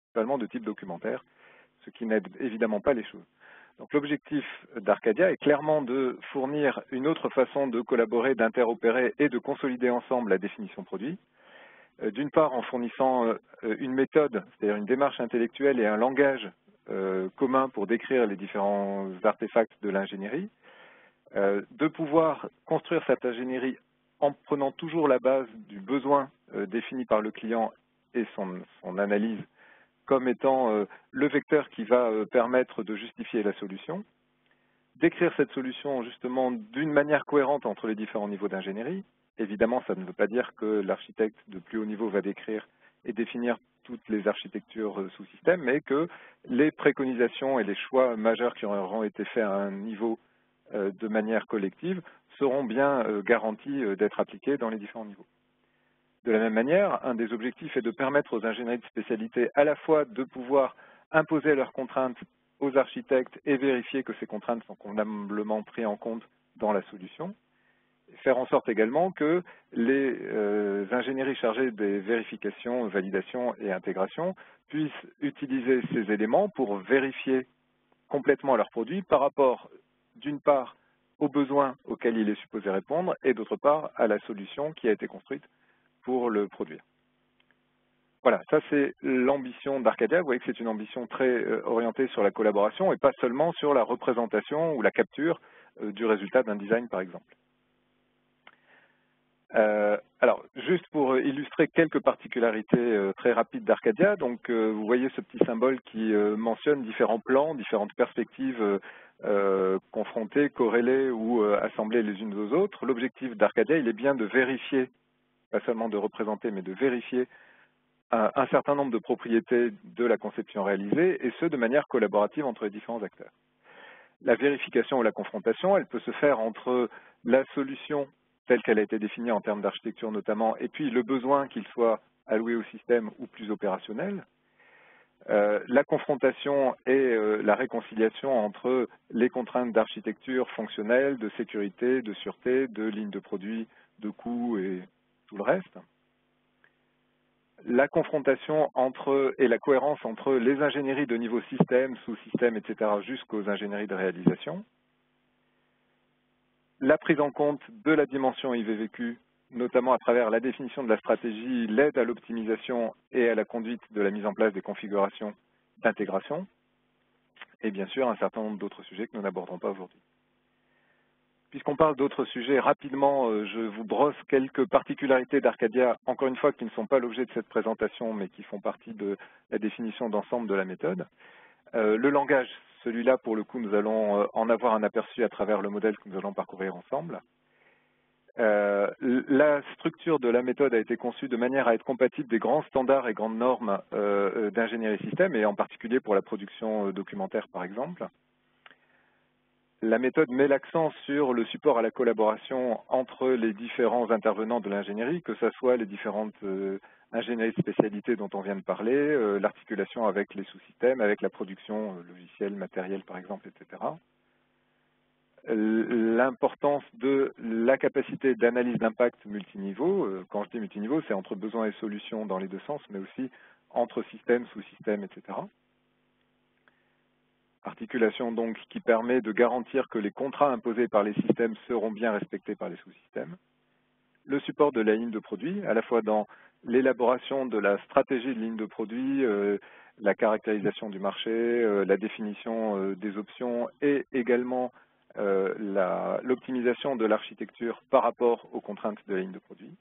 principalement de type documentaire, ce qui n'aide évidemment pas les choses. Donc l'objectif d'Arcadia est clairement de fournir une autre façon de collaborer, d'interopérer et de consolider ensemble la définition produit. D'une part en fournissant une méthode, c'est-à-dire une démarche intellectuelle et un langage commun pour décrire les différents artefacts de l'ingénierie, de pouvoir construire cette ingénierie en prenant toujours la base du besoin défini par le client et son analyse comme étant le vecteur qui va permettre de justifier la solution, d'écrire cette solution justement d'une manière cohérente entre les différents niveaux d'ingénierie. Évidemment, ça ne veut pas dire que l'architecte de plus haut niveau va décrire et définir toutes les architectures sous-système, mais que les préconisations et les choix majeurs qui auront été faits à un niveau de manière collective seront bien garantis d'être appliqués dans les différents niveaux. De la même manière, un des objectifs est de permettre aux ingénieries de spécialité à la fois de pouvoir imposer leurs contraintes aux architectes et vérifier que ces contraintes sont convenablement prises en compte dans la solution, et faire en sorte également que les ingénieries chargées des vérifications, validations et intégrations puissent utiliser ces éléments pour vérifier complètement leurs produits par rapport, d'une part, aux besoins auxquels il est supposé répondre et d'autre part, à la solution qui a été construite pour le produire. Voilà, ça c'est l'ambition d'Arcadia. Vous voyez que c'est une ambition très orientée sur la collaboration et pas seulement sur la représentation ou la capture du résultat d'un design, par exemple. Alors, juste pour illustrer quelques particularités très rapides d'Arcadia, donc vous voyez ce petit symbole qui mentionne différents plans, différentes perspectives confrontées, corrélées ou assemblées les unes aux autres. L'objectif d'Arcadia, il est bien de vérifier, pas seulement de représenter, mais de vérifier un certain nombre de propriétés de la conception réalisée, et ce, de manière collaborative entre les différents acteurs. La vérification ou la confrontation, elle peut se faire entre la solution telle qu'elle a été définie en termes d'architecture notamment, et puis le besoin qu'il soit alloué au système ou plus opérationnel. La confrontation et la réconciliation entre les contraintes d'architecture fonctionnelle, de sécurité, de sûreté, de ligne de produit, de coûts et tout le reste. La confrontation entre et la cohérence entre les ingénieries de niveau système, sous-système, etc. jusqu'aux ingénieries de réalisation. La prise en compte de la dimension IVVQ, notamment à travers la définition de la stratégie, l'aide à l'optimisation et à la conduite de la mise en place des configurations d'intégration, et bien sûr un certain nombre d'autres sujets que nous n'aborderons pas aujourd'hui. Puisqu'on parle d'autres sujets, rapidement, je vous brosse quelques particularités d'Arcadia, encore une fois, qui ne sont pas l'objet de cette présentation, mais qui font partie de la définition d'ensemble de la méthode. Le langage, celui-là, pour le coup, nous allons en avoir un aperçu à travers le modèle que nous allons parcourir ensemble. La structure de la méthode a été conçue de manière à être compatible des grands standards et grandes normes d'ingénierie système, et en particulier pour la production documentaire, par exemple. La méthode met l'accent sur le support à la collaboration entre les différents intervenants de l'ingénierie, que ce soit les différentes ingénieries de spécialité dont on vient de parler, l'articulation avec les sous-systèmes, avec la production logicielle, matérielle par exemple, etc. L'importance de la capacité d'analyse d'impact multiniveau. Quand je dis multiniveau, c'est entre besoins et solutions dans les deux sens, mais aussi entre systèmes, sous-systèmes, etc. Articulation donc qui permet de garantir que les contrats imposés par les systèmes seront bien respectés par les sous-systèmes. Le support de la ligne de produit, à la fois dans l'élaboration de la stratégie de ligne de produit, la caractérisation du marché, la définition des options et également l'optimisation de l'architecture par rapport aux contraintes de la ligne de produit.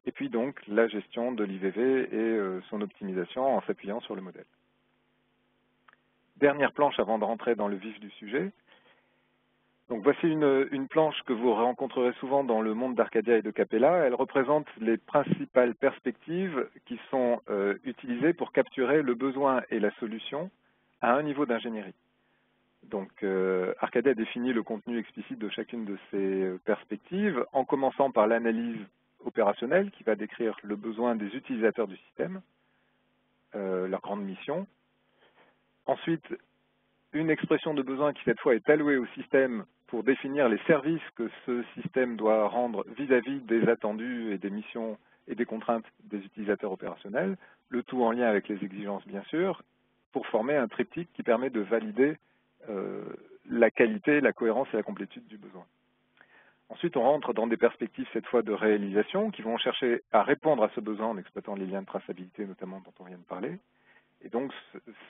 Et puis donc la gestion de l'IVV et son optimisation en s'appuyant sur le modèle. Dernière planche avant de rentrer dans le vif du sujet. Donc voici une planche que vous rencontrerez souvent dans le monde d'Arcadia et de Capella. Elle représente les principales perspectives qui sont utilisées pour capturer le besoin et la solution à un niveau d'ingénierie. Donc Arcadia définit le contenu explicite de chacune de ces perspectives en commençant par l'analyse opérationnelle qui va décrire le besoin des utilisateurs du système, leur grande mission. Ensuite, une expression de besoin qui, cette fois, est allouée au système pour définir les services que ce système doit rendre vis-à-vis des attendus et des missions et des contraintes des utilisateurs opérationnels, le tout en lien avec les exigences bien sûr, pour former un triptyque qui permet de valider la qualité, la cohérence et la complétude du besoin. Ensuite, on rentre dans des perspectives, cette fois, de réalisation qui vont chercher à répondre à ce besoin en exploitant les liens de traçabilité, notamment dont on vient de parler. Et donc,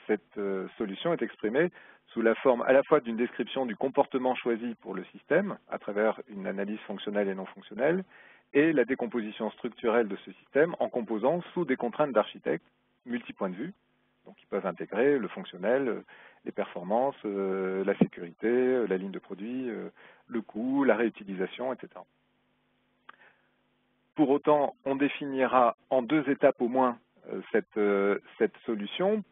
cette solution est exprimée sous la forme à la fois d'une description du comportement choisi pour le système, à travers une analyse fonctionnelle et non fonctionnelle, et la décomposition structurelle de ce système en composant sous des contraintes d'architecte, multi-points de vue, donc ils peuvent intégrer le fonctionnel, les performances, la sécurité, la ligne de produit, le coût, la réutilisation, etc. Pour autant, on définira en 2 étapes au moins cette solution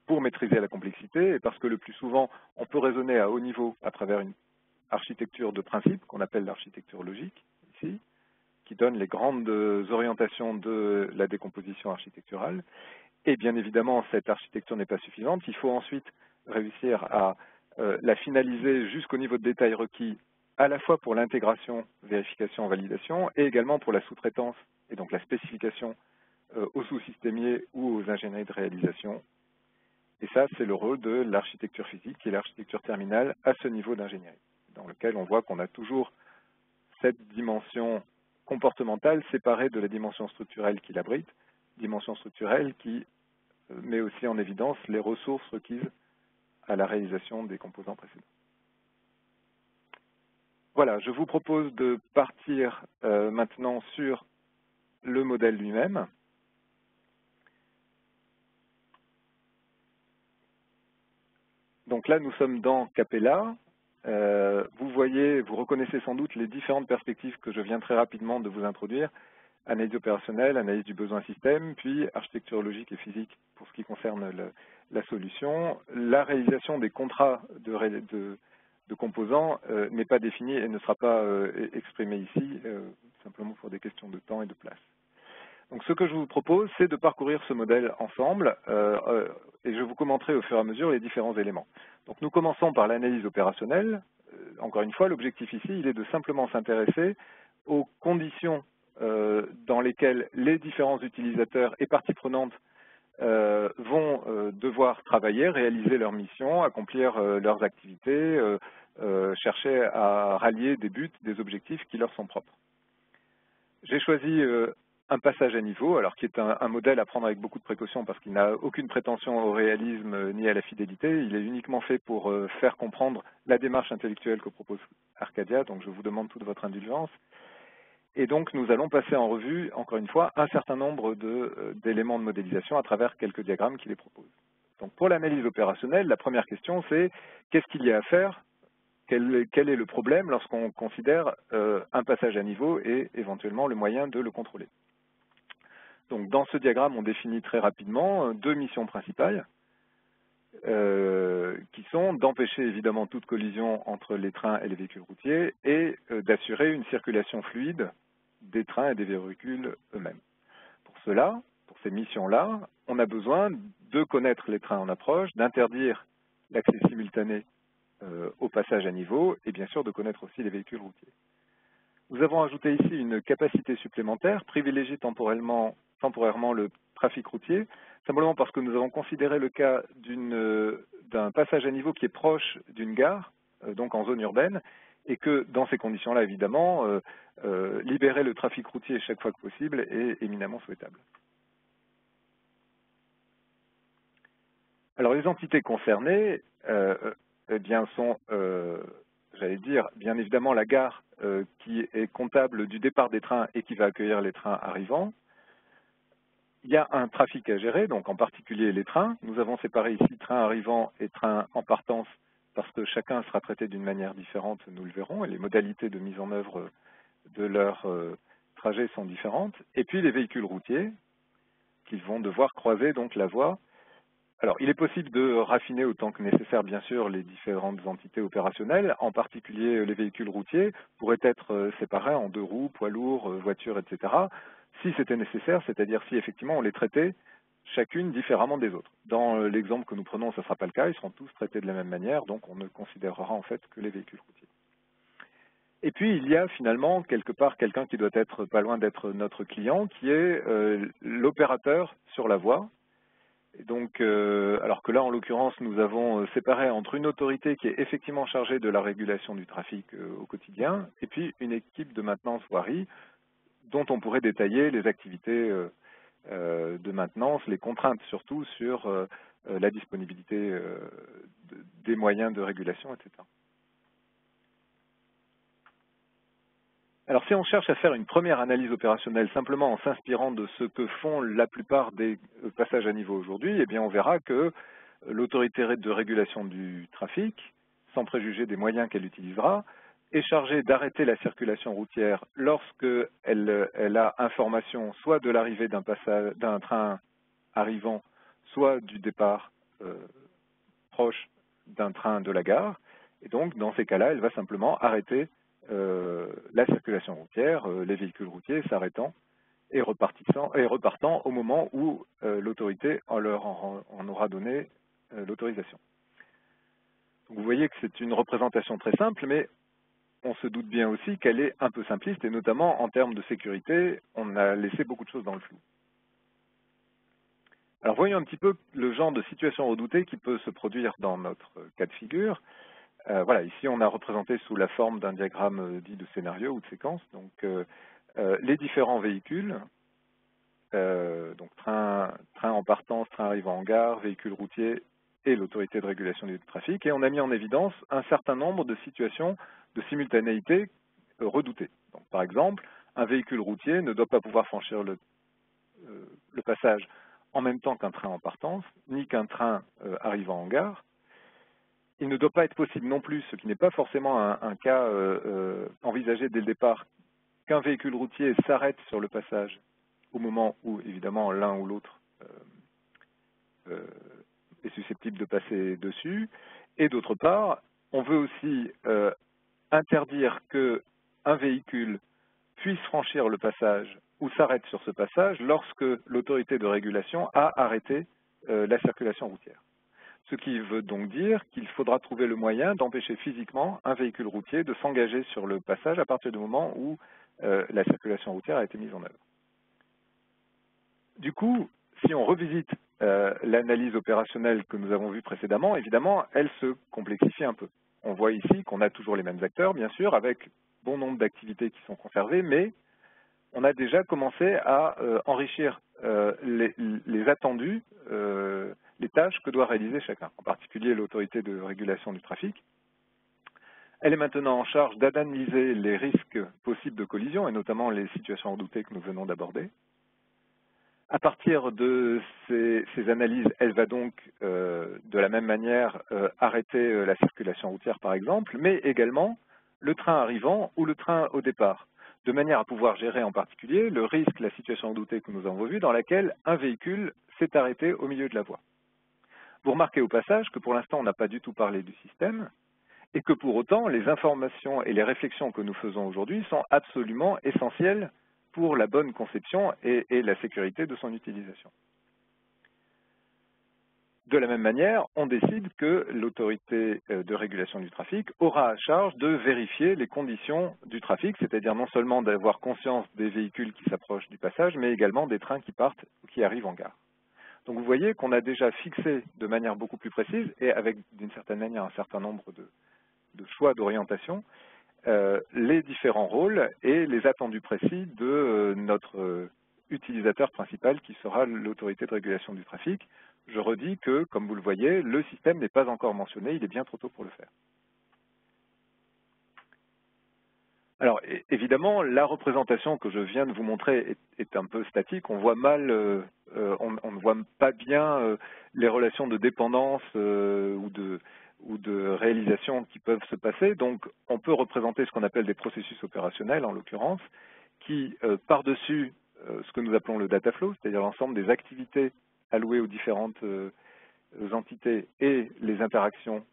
pour maîtriser la complexité et parce que le plus souvent, on peut raisonner à haut niveau à travers une architecture de principe qu'on appelle l'architecture logique, ici, qui donne les grandes orientations de la décomposition architecturale. Et bien évidemment, cette architecture n'est pas suffisante. Il faut ensuite réussir à la finaliser jusqu'au niveau de détail requis, à la fois pour l'intégration, vérification, validation, et également pour la sous-traitance, et donc la spécification aux sous-systémiers ou aux ingénieries de réalisation. Et ça, c'est le rôle de l'architecture physique et l'architecture terminale à ce niveau d'ingénierie, dans lequel on voit qu'on a toujours cette dimension comportementale séparée de la dimension structurelle qui l'abrite, dimension structurelle qui met aussi en évidence les ressources requises à la réalisation des composants précédents. Voilà, je vous propose de partir maintenant sur le modèle lui-même. Donc là, nous sommes dans Capella. Vous reconnaissez sans doute les différentes perspectives que je viens très rapidement de vous introduire. Analyse opérationnelle, analyse du besoin système, puis architecture logique et physique pour ce qui concerne la solution. La réalisation des contrats de composants n'est pas définie et ne sera pas exprimée ici, simplement pour des questions de temps et de place. Donc ce que je vous propose, c'est de parcourir ce modèle ensemble et je vous commenterai au fur et à mesure les différents éléments. Donc nous commençons par l'analyse opérationnelle. Encore une fois, l'objectif ici, il est de simplement s'intéresser aux conditions dans lesquelles les différents utilisateurs et parties prenantes vont devoir travailler, réaliser leur mission, accomplir leurs activités, chercher à rallier des buts, des objectifs qui leur sont propres. J'ai choisi un passage à niveau, alors qui est un modèle à prendre avec beaucoup de précaution parce qu'il n'a aucune prétention au réalisme ni à la fidélité. Il est uniquement fait pour faire comprendre la démarche intellectuelle que propose Arcadia, donc je vous demande toute votre indulgence. Et donc nous allons passer en revue, encore une fois, un certain nombre d'éléments de modélisation à travers quelques diagrammes qui les proposent. Donc pour l'analyse opérationnelle, la première question c'est qu'est-ce qu'il y a à faire? Quel est le problème lorsqu'on considère un passage à niveau et éventuellement le moyen de le contrôler? Donc dans ce diagramme, on définit très rapidement 2 missions principales qui sont d'empêcher évidemment toute collision entre les trains et les véhicules routiers et d'assurer une circulation fluide des trains et des véhicules eux-mêmes. Pour cela, pour ces missions-là, on a besoin de connaître les trains en approche, d'interdire l'accès simultané au passage à niveau et bien sûr de connaître aussi les véhicules routiers. Nous avons ajouté ici une capacité supplémentaire, privilégier temporairement le trafic routier, simplement parce que nous avons considéré le cas d'un passage à niveau qui est proche d'une gare, donc en zone urbaine, et que dans ces conditions-là, évidemment, libérer le trafic routier chaque fois que possible est éminemment souhaitable. Alors les entités concernées eh bien, sont, j'allais dire, bien évidemment la gare qui est comptable du départ des trains et qui va accueillir les trains arrivants. Il y a un trafic à gérer, donc en particulier les trains. Nous avons séparé ici trains arrivants et trains en partance parce que chacun sera traité d'une manière différente, nous le verrons, et les modalités de mise en œuvre de leur trajet sont différentes. Et puis les véhicules routiers qui vont devoir croiser donc la voie. Alors, il est possible de raffiner autant que nécessaire, bien sûr, les différentes entités opérationnelles, en particulier les véhicules routiers pourraient être séparés en 2 roues, poids lourds, voitures, etc., si c'était nécessaire, c'est-à-dire si effectivement on les traitait chacune différemment des autres. Dans l'exemple que nous prenons, ce ne sera pas le cas, ils seront tous traités de la même manière, donc on ne considérera en fait que les véhicules routiers. Et puis, il y a finalement quelque part quelqu'un qui doit être pas loin d'être notre client, qui est l'opérateur sur la voie. Et donc, alors que là, en l'occurrence, nous avons séparé entre une autorité qui est effectivement chargée de la régulation du trafic au quotidien, et puis une équipe de maintenance voirie, dont on pourrait détailler les activités de maintenance, les contraintes surtout sur la disponibilité des moyens de régulation, etc. Alors si on cherche à faire une première analyse opérationnelle simplement en s'inspirant de ce que font la plupart des passages à niveau aujourd'hui, eh bien on verra que l'autorité de régulation du trafic, sans préjuger des moyens qu'elle utilisera, est chargée d'arrêter la circulation routière lorsque elle a information soit de l'arrivée d'un train arrivant, soit du départ proche d'un train de la gare. Et donc, dans ces cas-là, elle va simplement arrêter la circulation routière, les véhicules routiers s'arrêtant et repartant au moment où l'autorité en aura donné l'autorisation. Vous voyez que c'est une représentation très simple, mais on se doute bien aussi qu'elle est un peu simpliste, et notamment en termes de sécurité, on a laissé beaucoup de choses dans le flou. Alors voyons un petit peu le genre de situation redoutée qui peut se produire dans notre cas de figure. Voilà, ici on a représenté sous la forme d'un diagramme dit de scénario ou de séquence, donc les différents véhicules, donc train en partance, train arrivant en gare, véhicules routiers et l'autorité de régulation du trafic, et on a mis en évidence un certain nombre de situations de simultanéité redoutées. Donc, par exemple, un véhicule routier ne doit pas pouvoir franchir le passage en même temps qu'un train en partance, ni qu'un train arrivant en gare. Il ne doit pas être possible non plus, ce qui n'est pas forcément un cas envisagé dès le départ, qu'un véhicule routier s'arrête sur le passage au moment où, évidemment, l'un ou l'autre est susceptible de passer dessus. Et d'autre part, on veut aussi interdire qu'un véhicule puisse franchir le passage ou s'arrête sur ce passage lorsque l'autorité de régulation a arrêté la circulation routière. Ce qui veut donc dire qu'il faudra trouver le moyen d'empêcher physiquement un véhicule routier de s'engager sur le passage à partir du moment où la circulation routière a été mise en œuvre. Du coup, si on revisite l'analyse opérationnelle que nous avons vue précédemment, évidemment, elle se complexifie un peu. On voit ici qu'on a toujours les mêmes acteurs, bien sûr, avec bon nombre d'activités qui sont conservées, mais on a déjà commencé à enrichir les attendus, les tâches que doit réaliser chacun, en particulier l'autorité de régulation du trafic. Elle est maintenant en charge d'analyser les risques possibles de collision, et notamment les situations redoutées que nous venons d'aborder. À partir de ces analyses, elle va donc, de la même manière, arrêter la circulation routière, par exemple, mais également le train arrivant ou le train au départ, de manière à pouvoir gérer en particulier le risque, la situation redoutée que nous avons vue, dans laquelle un véhicule s'est arrêté au milieu de la voie. Vous remarquez au passage que pour l'instant, on n'a pas du tout parlé du système, et que pour autant, les informations et les réflexions que nous faisons aujourd'hui sont absolument essentielles pour la bonne conception et la sécurité de son utilisation. De la même manière, on décide que l'autorité de régulation du trafic aura à charge de vérifier les conditions du trafic, c'est-à-dire non seulement d'avoir conscience des véhicules qui s'approchent du passage, mais également des trains qui partent ou qui arrivent en gare. Donc vous voyez qu'on a déjà fixé de manière beaucoup plus précise et avec d'une certaine manière un certain nombre de choix d'orientation, les différents rôles et les attendus précis de notre utilisateur principal qui sera l'autorité de régulation du trafic. Je redis que, comme vous le voyez, le système n'est pas encore mentionné, il est bien trop tôt pour le faire. Alors, évidemment, la représentation que je viens de vous montrer est un peu statique. On voit mal, on ne voit pas bien les relations de dépendance ou de réalisation qui peuvent se passer. Donc, on peut représenter ce qu'on appelle des processus opérationnels, en l'occurrence, qui, par-dessus ce que nous appelons le data flow, c'est-à-dire l'ensemble des activités allouées aux différentes entités et les interactions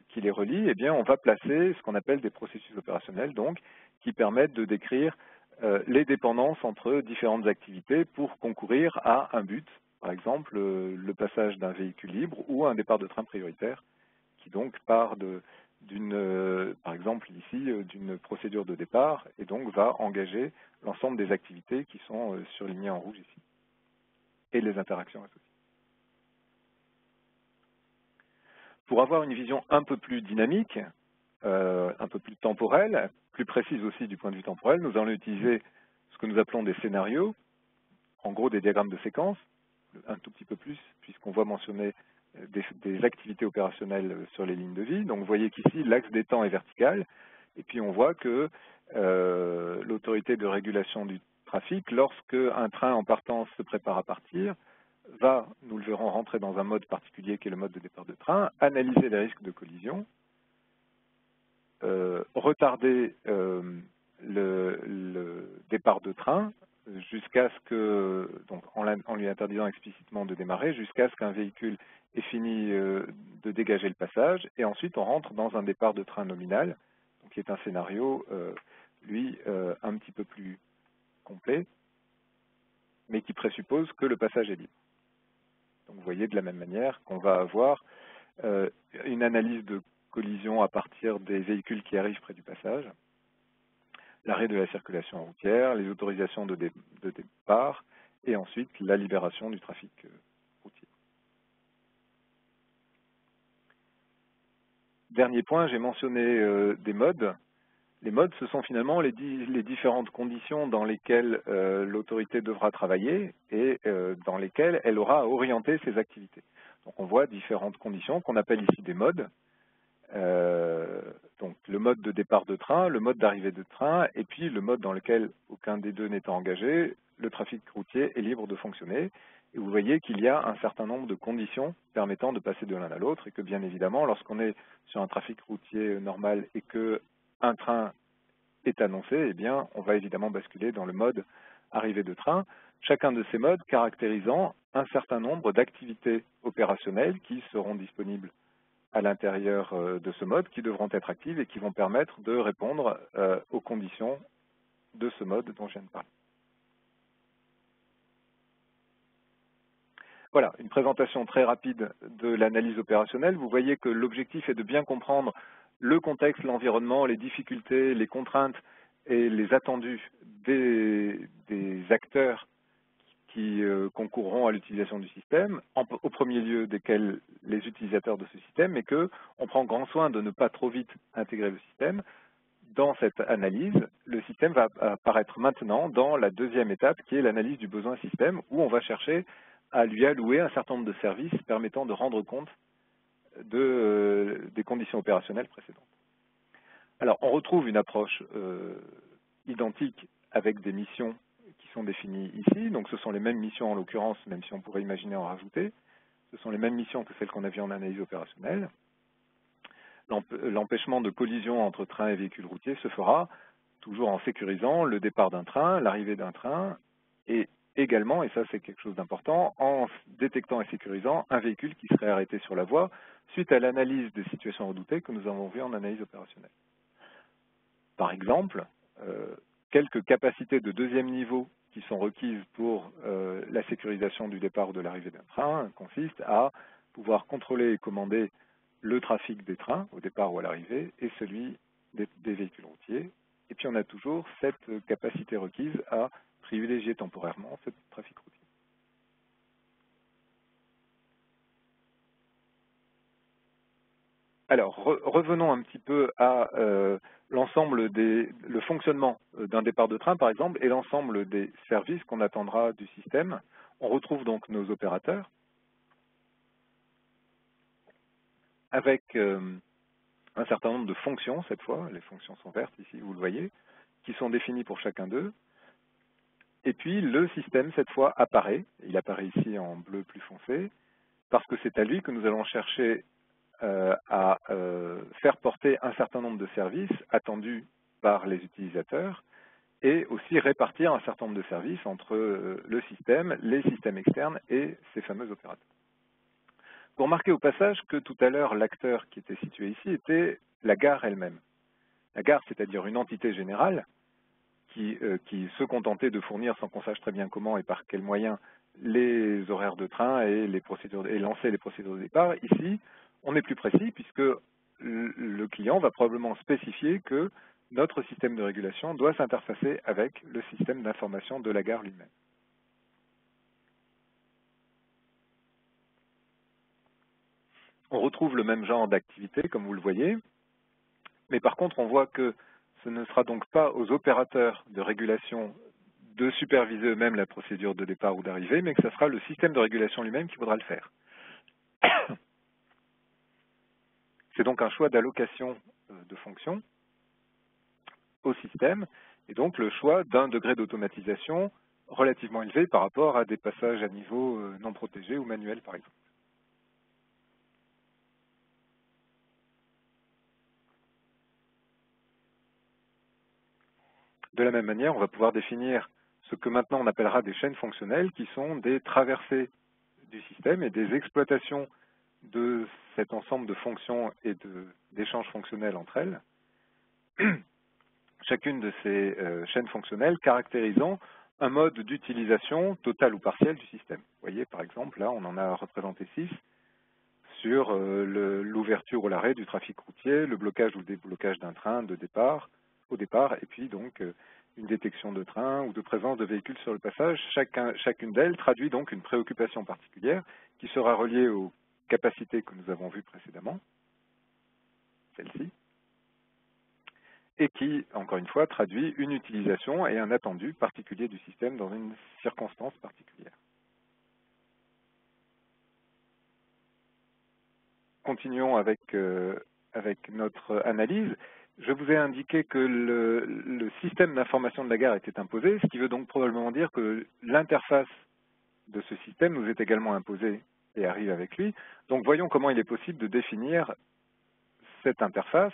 qui les relient, eh bien, on va placer ce qu'on appelle des processus opérationnels, donc, qui permettent de décrire les dépendances entre différentes activités pour concourir à un but, par exemple le passage d'un véhicule libre ou un départ de train prioritaire, qui donc part par exemple ici, d'une procédure de départ, et donc va engager l'ensemble des activités qui sont surlignées en rouge ici, et les interactions associées. Pour avoir une vision un peu plus dynamique, un peu plus temporelle, plus précise aussi du point de vue temporel, nous allons utiliser ce que nous appelons des scénarios, en gros des diagrammes de séquence, un tout petit peu plus, puisqu'on voit mentionner des activités opérationnelles sur les lignes de vie. Donc vous voyez qu'ici, l'axe des temps est vertical, et puis on voit que l'autorité de régulation du trafic, lorsque un train en partance se prépare à partir, va, nous le verrons, rentrer dans un mode particulier qui est le mode de départ de train, analyser les risques de collision, retarder le départ de train jusqu'à ce que, donc en lui interdisant explicitement de démarrer, jusqu'à ce qu'un véhicule ait fini de dégager le passage, et ensuite on rentre dans un départ de train nominal, donc qui est un scénario, lui, un petit peu plus complet, mais qui présuppose que le passage est libre. Donc vous voyez de la même manière qu'on va avoir une analyse de collision à partir des véhicules qui arrivent près du passage, l'arrêt de la circulation routière, les autorisations de départ, et ensuite la libération du trafic routier. Dernier point, j'ai mentionné des modes. Les modes, ce sont finalement les différentes conditions dans lesquelles l'autorité devra travailler et dans lesquelles elle aura à orienter ses activités. Donc on voit différentes conditions qu'on appelle ici des modes. Donc le mode de départ de train, le mode d'arrivée de train, et puis le mode dans lequel aucun des deux n'étant engagé, le trafic routier est libre de fonctionner. Et vous voyez qu'il y a un certain nombre de conditions permettant de passer de l'un à l'autre, et que bien évidemment, lorsqu'on est sur un trafic routier normal et qu'un train est annoncé, eh bien, on va évidemment basculer dans le mode arrivée de train, chacun de ces modes caractérisant un certain nombre d'activités opérationnelles qui seront disponibles à l'intérieur de ce mode, qui devront être actives et qui vont permettre de répondre aux conditions de ce mode dont je viens de parler. Voilà, une présentation très rapide de l'analyse opérationnelle. Vous voyez que l'objectif est de bien comprendre le contexte, l'environnement, les difficultés, les contraintes et les attendus des acteurs qui concourront à l'utilisation du système, au premier lieu desquels les utilisateurs de ce système, et qu'on prend grand soin de ne pas trop vite intégrer le système. Dans cette analyse, le système va apparaître maintenant dans la deuxième étape, qui est l'analyse du besoin système, où on va chercher à lui allouer un certain nombre de services permettant de rendre compte des conditions opérationnelles précédentes. Alors, on retrouve une approche identique avec des missions qui sont définies ici. Donc, ce sont les mêmes missions en l'occurrence, même si on pourrait imaginer en rajouter. Ce sont les mêmes missions que celles qu'on a vues en analyse opérationnelle. L'empêchement de collision entre train et véhicule routier se fera toujours en sécurisant le départ d'un train, l'arrivée d'un train, et également, et ça c'est quelque chose d'important, en détectant et sécurisant un véhicule qui serait arrêté sur la voie suite à l'analyse des situations redoutées que nous avons vues en analyse opérationnelle. Par exemple, quelques capacités de deuxième niveau qui sont requises pour la sécurisation du départ ou de l'arrivée d'un train consistent à pouvoir contrôler et commander le trafic des trains au départ ou à l'arrivée et celui des véhicules routiers. Et puis on a toujours cette capacité requise à privilégier temporairement ce trafic routier. Alors, revenons un petit peu à l'ensemble le fonctionnement d'un départ de train, par exemple, et l'ensemble des services qu'on attendra du système. On retrouve donc nos opérateurs avec un certain nombre de fonctions, cette fois, les fonctions sont vertes ici, vous le voyez, qui sont définies pour chacun d'eux. Et puis, le système, cette fois, apparaît. Il apparaît ici en bleu plus foncé, parce que c'est à lui que nous allons chercher à faire porter un certain nombre de services attendus par les utilisateurs et aussi répartir un certain nombre de services entre le système, les systèmes externes et ces fameux opérateurs. Vous remarquez au passage que tout à l'heure, l'acteur qui était situé ici était la gare elle-même. La gare, c'est-à-dire une entité générale qui se contentait de fournir, sans qu'on sache très bien comment et par quels moyens, les horaires de train et lancer les procédures de départ. Ici, on est plus précis puisque le client va probablement spécifier que notre système de régulation doit s'interfacer avec le système d'information de la gare lui-même. On retrouve le même genre d'activité, comme vous le voyez, mais par contre, on voit que ce ne sera donc pas aux opérateurs de régulation de superviser eux-mêmes la procédure de départ ou d'arrivée, mais que ce sera le système de régulation lui-même qui voudra le faire. C'est donc un choix d'allocation de fonctions au système, et donc le choix d'un degré d'automatisation relativement élevé par rapport à des passages à niveau non protégé ou manuel, par exemple. De la même manière, on va pouvoir définir ce que maintenant on appellera des chaînes fonctionnelles, qui sont des traversées du système et des exploitations de cet ensemble de fonctions et d'échanges fonctionnels entre elles. Chacune de ces chaînes fonctionnelles caractérisant un mode d'utilisation total ou partiel du système. Vous voyez, par exemple, là, on en a représenté 6 sur l'ouverture ou l'arrêt du trafic routier, le blocage ou le déblocage d'un train de départ, au départ, et puis donc une détection de train ou de présence de véhicules sur le passage. Chacune d'elles traduit donc une préoccupation particulière qui sera reliée aux capacités que nous avons vues précédemment, celle-ci, et qui, encore une fois, traduit une utilisation et un attendu particulier du système dans une circonstance particulière. Continuons avec notre analyse. Je vous ai indiqué que le système d'information de la gare était imposé, ce qui veut donc probablement dire que l'interface de ce système nous est également imposée et arrive avec lui. Donc voyons comment il est possible de définir cette interface.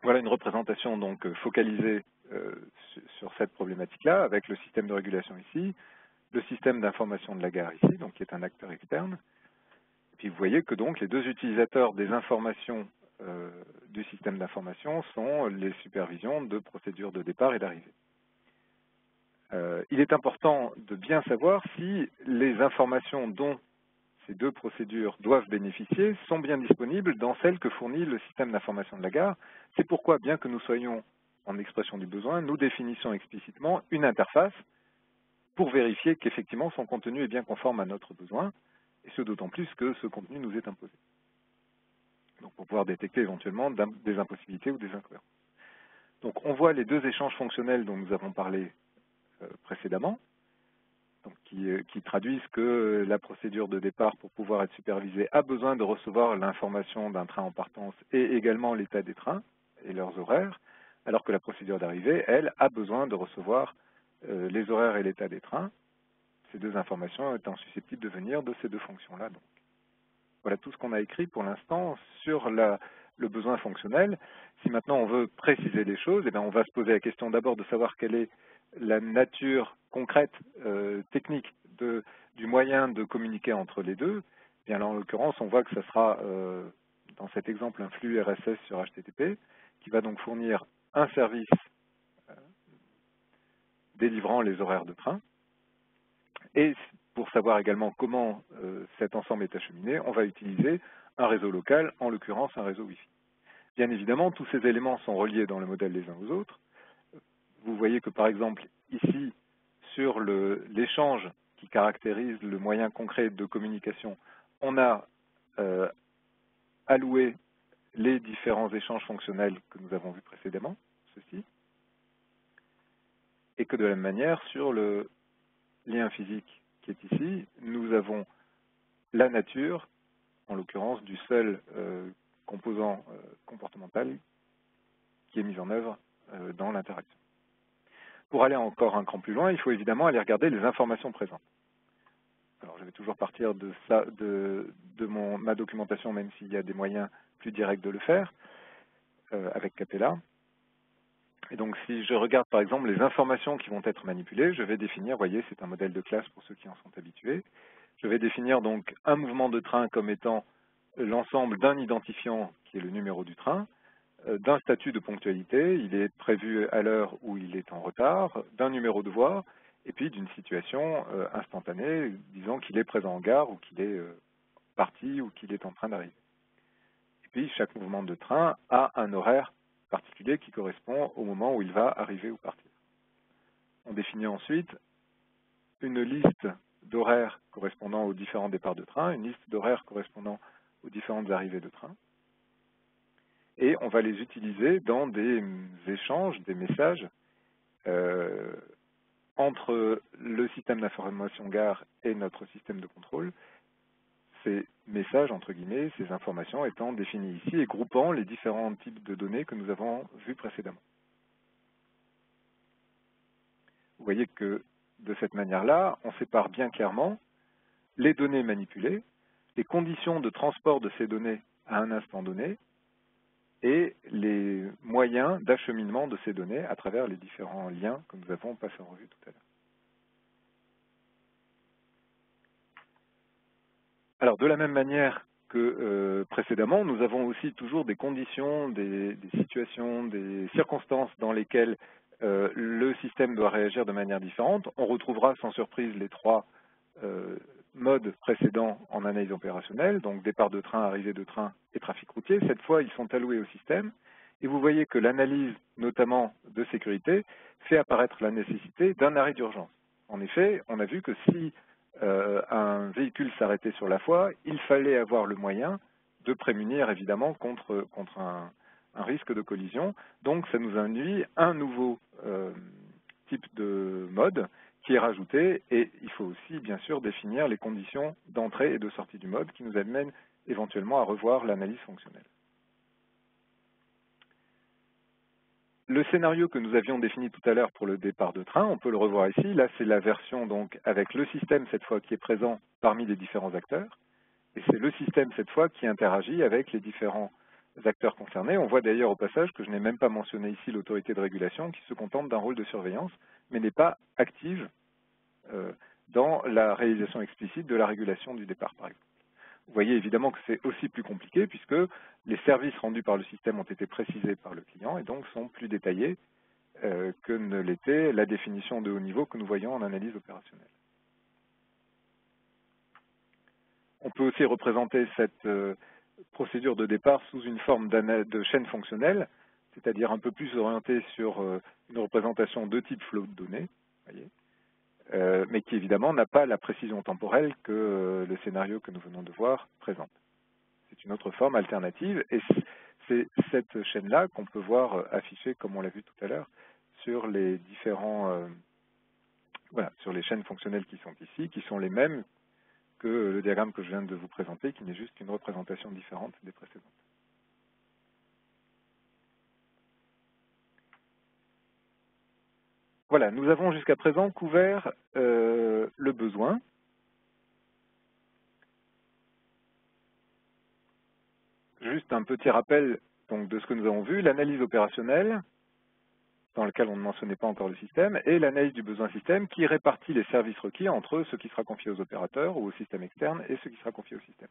Voilà une représentation donc focalisée sur cette problématique-là, avec le système de régulation ici, le système d'information de la gare ici, donc qui est un acteur externe. Et puis vous voyez que donc les deux utilisateurs des informations du système d'information sont les supervisions de procédures de départ et d'arrivée. Il est important de bien savoir si les informations dont ces deux procédures doivent bénéficier sont bien disponibles dans celles que fournit le système d'information de la gare. C'est pourquoi, bien que nous soyons en expression du besoin, nous définissons explicitement une interface pour vérifier qu'effectivement son contenu est bien conforme à notre besoin, et ce d'autant plus que ce contenu nous est imposé. Donc pour pouvoir détecter éventuellement des impossibilités ou des incohérences. Donc on voit les deux échanges fonctionnels dont nous avons parlé précédemment, donc qui traduisent que la procédure de départ, pour pouvoir être supervisée, a besoin de recevoir l'information d'un train en partance et également l'état des trains et leurs horaires, alors que la procédure d'arrivée, elle, a besoin de recevoir les horaires et l'état des trains, ces deux informations étant susceptibles de venir de ces deux fonctions-là. Donc, voilà tout ce qu'on a écrit pour l'instant sur le besoin fonctionnel. Si maintenant on veut préciser les choses, eh bien on va se poser la question d'abord de savoir quelle est la nature concrète, technique du moyen de communiquer entre les deux. Bien là, en l'occurrence, on voit que ce sera, dans cet exemple, un flux RSS sur HTTP, qui va donc fournir un service délivrant les horaires de train. Et pour savoir également comment cet ensemble est acheminé, on va utiliser un réseau local, en l'occurrence un réseau Wi-Fi. Bien évidemment, tous ces éléments sont reliés dans le modèle les uns aux autres. Vous voyez que par exemple ici, sur l'échange qui caractérise le moyen concret de communication, on a alloué les différents échanges fonctionnels que nous avons vus précédemment, ceci, et que de la même manière, sur le lien physique qui est ici, nous avons la nature, en l'occurrence du seul composant comportemental qui est mis en œuvre dans l'interaction. Pour aller encore un cran plus loin, il faut évidemment aller regarder les informations présentes. Alors je vais toujours partir de ma documentation, même s'il y a des moyens plus directs de le faire, avec Capella. Et donc si je regarde par exemple les informations qui vont être manipulées, je vais définir, vous voyez, c'est un modèle de classe pour ceux qui en sont habitués. Je vais définir donc un mouvement de train comme étant l'ensemble d'un identifiant qui est le numéro du train, d'un statut de ponctualité, il est prévu à l'heure où il est en retard, d'un numéro de voie, et puis d'une situation instantanée, disant qu'il est présent en gare ou qu'il est parti ou qu'il est en train d'arriver. puis chaque mouvement de train a un horaire particulier qui correspond au moment où il va arriver ou partir. On définit ensuite une liste d'horaires correspondant aux différents départs de train, une liste d'horaires correspondant aux différentes arrivées de train, et on va les utiliser dans des échanges, des messages entre le système d'information gare et notre système de contrôle, ces messages, entre guillemets, ces informations étant définies ici et groupant les différents types de données que nous avons vus précédemment. Vous voyez que de cette manière-là, on sépare bien clairement les données manipulées, les conditions de transport de ces données à un instant donné et les moyens d'acheminement de ces données à travers les différents liens que nous avons passés en revue tout à l'heure. Alors, de la même manière que précédemment, nous avons aussi toujours des conditions, des situations, des circonstances dans lesquelles le système doit réagir de manière différente. On retrouvera sans surprise les trois modes précédents en analyse opérationnelle, donc départ de train, arrivée de train et trafic routier. Cette fois, ils sont alloués au système. Et vous voyez que l'analyse, notamment de sécurité, fait apparaître la nécessité d'un arrêt d'urgence. En effet, on a vu que si un véhicule s'arrêtait sur la voie, il fallait avoir le moyen de prémunir évidemment contre un risque de collision. Donc ça nous induit un nouveau type de mode qui est rajouté et il faut aussi bien sûr définir les conditions d'entrée et de sortie du mode qui nous amènent éventuellement à revoir l'analyse fonctionnelle. Le scénario que nous avions défini tout à l'heure pour le départ de train, on peut le revoir ici. Là, c'est la version donc avec le système cette fois qui est présent parmi les différents acteurs. Et c'est le système cette fois qui interagit avec les différents acteurs concernés. On voit d'ailleurs au passage que je n'ai même pas mentionné ici l'autorité de régulation qui se contente d'un rôle de surveillance, mais n'est pas active dans la réalisation explicite de la régulation du départ, par exemple. Vous voyez évidemment que c'est aussi plus compliqué puisque les services rendus par le système ont été précisés par le client et donc sont plus détaillés que ne l'était la définition de haut niveau que nous voyons en analyse opérationnelle. On peut aussi représenter cette procédure de départ sous une forme de chaîne fonctionnelle, c'est-à-dire un peu plus orientée sur une représentation de type flow de données, voyez, mais qui évidemment n'a pas la précision temporelle que le scénario que nous venons de voir présente. C'est une autre forme alternative et c'est cette chaîne-là qu'on peut voir affichée, comme on l'a vu tout à l'heure, sur les différents, sur les chaînes fonctionnelles qui sont ici, qui sont les mêmes que le diagramme que je viens de vous présenter, qui n'est juste qu'une représentation différente des précédentes. Voilà, nous avons jusqu'à présent couvert le besoin. Juste un petit rappel donc, de ce que nous avons vu, l'analyse opérationnelle, dans laquelle on ne mentionnait pas encore le système, et l'analyse du besoin système qui répartit les services requis entre ce qui sera confié aux opérateurs ou au système externe et ce qui sera confié au système.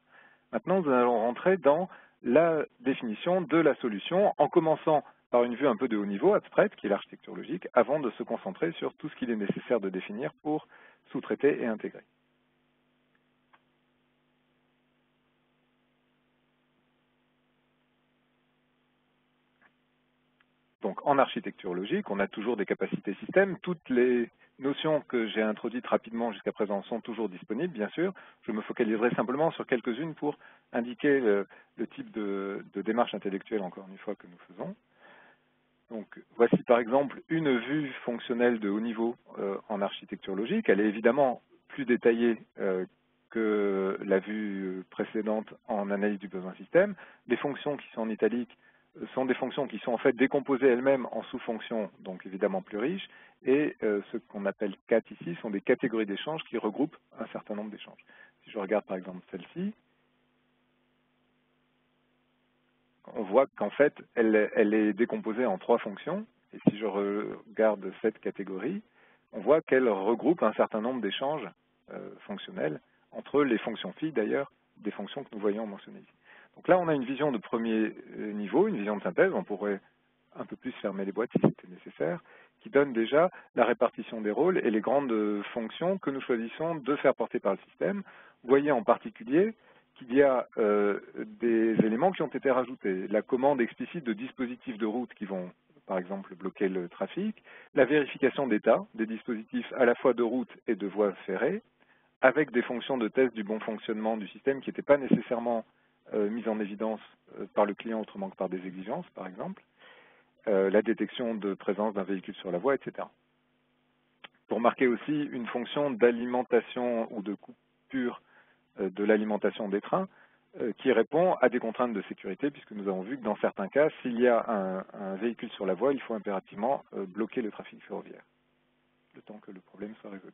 Maintenant, nous allons rentrer dans la définition de la solution en commençant par une vue un peu de haut niveau, abstraite, qui est l'architecture logique, avant de se concentrer sur tout ce qu'il est nécessaire de définir pour sous-traiter et intégrer. Donc, en architecture logique, on a toujours des capacités système. Toutes les notions que j'ai introduites rapidement jusqu'à présent sont toujours disponibles, bien sûr. Je me focaliserai simplement sur quelques-unes pour indiquer le type de démarche intellectuelle, encore une fois, que nous faisons. Donc, voici par exemple une vue fonctionnelle de haut niveau en architecture logique. Elle est évidemment plus détaillée que la vue précédente en analyse du besoin système. Les fonctions qui sont en italique sont des fonctions qui sont en fait décomposées elles-mêmes en sous-fonctions, donc évidemment plus riches, et ce qu'on appelle CAT ici sont des catégories d'échanges qui regroupent un certain nombre d'échanges. Si je regarde par exemple celle-ci, on voit qu'en fait, elle est décomposée en trois fonctions. Et si je regarde cette catégorie, on voit qu'elle regroupe un certain nombre d'échanges fonctionnels entre les fonctions phi, d'ailleurs, des fonctions que nous voyons mentionnées ici. Donc là, on a une vision de premier niveau, une vision de synthèse. On pourrait un peu plus fermer les boîtes si c'était nécessaire, qui donne déjà la répartition des rôles et les grandes fonctions que nous choisissons de faire porter par le système. Vous voyez en particulier qu'il y a des éléments qui ont été rajoutés. La commande explicite de dispositifs de route qui vont, par exemple, bloquer le trafic, la vérification d'état des dispositifs à la fois de route et de voies ferrées, avec des fonctions de test du bon fonctionnement du système qui n'étaient pas nécessairement mises en évidence par le client autrement que par des exigences, par exemple, la détection de présence d'un véhicule sur la voie, etc. Pour marquer aussi une fonction d'alimentation ou de coupure de l'alimentation des trains qui répond à des contraintes de sécurité, puisque nous avons vu que dans certains cas, s'il y a un véhicule sur la voie, il faut impérativement bloquer le trafic ferroviaire, le temps que le problème soit résolu.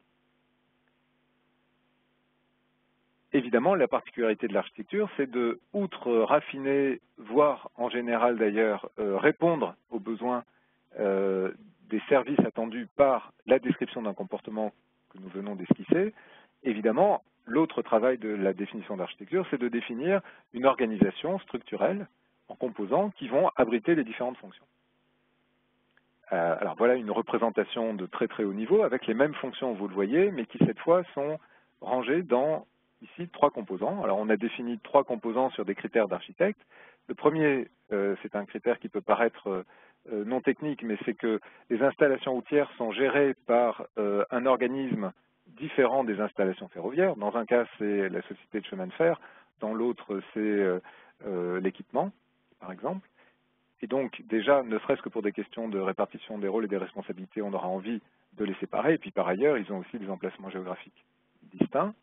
Évidemment, la particularité de l'architecture, c'est de, outre raffiner, voire en général d'ailleurs, répondre aux besoins des services attendus par la description d'un comportement que nous venons d'esquisser. Évidemment, l'autre travail de la définition d'architecture, c'est de définir une organisation structurelle en composants qui vont abriter les différentes fonctions. Alors voilà une représentation de très très haut niveau avec les mêmes fonctions, vous le voyez, mais qui cette fois sont rangées dans ici 3 composants. Alors on a défini 3 composants sur des critères d'architecte. Le premier, c'est un critère qui peut paraître non technique, mais c'est que les installations routières sont gérées par un organisme différent des installations ferroviaires. Dans un cas, c'est la société de chemin de fer, dans l'autre, c'est l'équipement, par exemple. Et donc, déjà, ne serait-ce que pour des questions de répartition des rôles et des responsabilités, on aura envie de les séparer. Et puis, par ailleurs, ils ont aussi des emplacements géographiques distincts.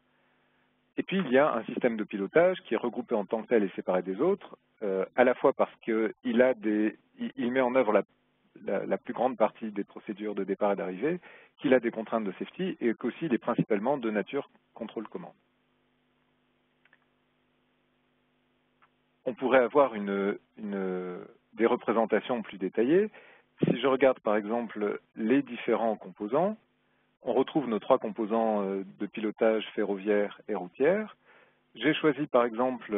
Et puis, il y a un système de pilotage qui est regroupé en tant que tel et séparé des autres, à la fois parce qu'il met en œuvre la plus grande partie des procédures de départ et d'arrivée, qu'il a des contraintes de safety et qu'aussi il est principalement de nature contrôle-commande. On pourrait avoir des représentations plus détaillées. Si je regarde par exemple les différents composants, on retrouve nos 3 composants de pilotage ferroviaire et routière. J'ai choisi par exemple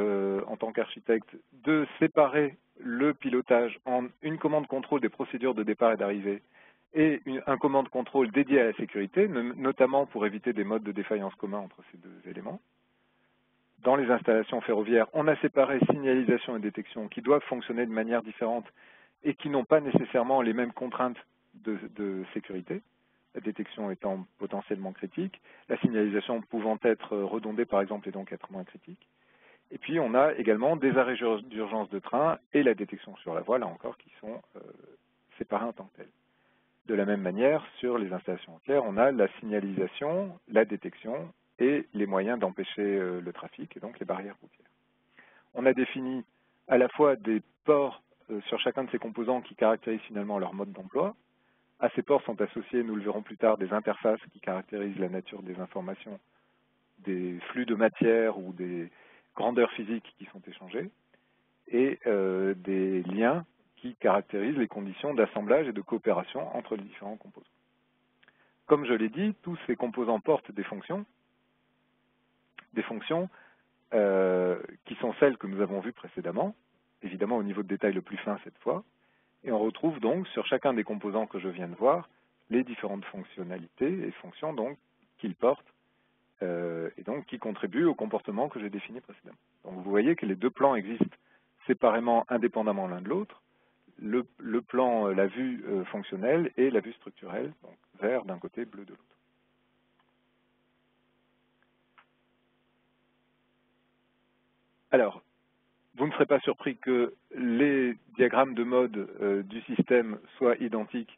en tant qu'architecte de séparer le pilotage en une commande contrôle des procédures de départ et d'arrivée et un commande contrôle dédié à la sécurité, notamment pour éviter des modes de défaillance communs entre ces 2 éléments. Dans les installations ferroviaires, on a séparé signalisation et détection qui doivent fonctionner de manière différente et qui n'ont pas nécessairement les mêmes contraintes de sécurité, la détection étant potentiellement critique, la signalisation pouvant être redondée par exemple et donc être moins critique. Et puis on a également des arrêts d'urgence de train et la détection sur la voie, là encore, qui sont séparés en tant que tels. De la même manière, sur les installations routières, on a la signalisation, la détection et les moyens d'empêcher le trafic, et donc les barrières routières. On a défini à la fois des ports sur chacun de ces composants qui caractérisent finalement leur mode d'emploi. À ces ports sont associés, nous le verrons plus tard, des interfaces qui caractérisent la nature des informations, des flux de matière ou des grandeurs physiques qui sont échangées, et des liens qui caractérisent les conditions d'assemblage et de coopération entre les différents composants. Comme je l'ai dit, tous ces composants portent des fonctions qui sont celles que nous avons vues précédemment, évidemment au niveau de détail le plus fin cette fois, et on retrouve donc sur chacun des composants que je viens de voir les différentes fonctionnalités et fonctions donc qu'ils portent et donc qui contribuent au comportement que j'ai défini précédemment. Donc vous voyez que les 2 plans existent séparément, indépendamment l'un de l'autre, le plan, la vue fonctionnelle et la vue structurelle, donc vert d'un côté, bleu de l'autre. Alors, vous ne serez pas surpris que les diagrammes de mode du système soient identiques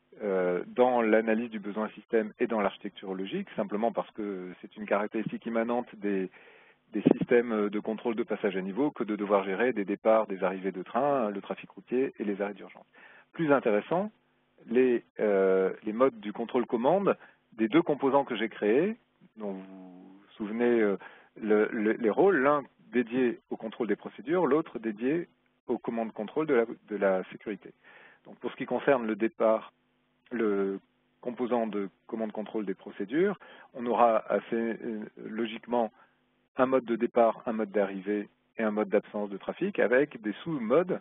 dans l'analyse du besoin système et dans l'architecture logique, simplement parce que c'est une caractéristique immanente des systèmes de contrôle de passage à niveau que de devoir gérer des départs, des arrivées de train, le trafic routier et les arrêts d'urgence. Plus intéressant, les modes du contrôle-commande des 2 composants que j'ai créés, dont vous vous souvenez les rôles, l'un dédié au contrôle des procédures, l'autre dédié aux commandes contrôle de la sécurité. Donc pour ce qui concerne le départ, le composant de commande contrôle des procédures, on aura assez logiquement un mode de départ, un mode d'arrivée et un mode d'absence de trafic avec des sous-modes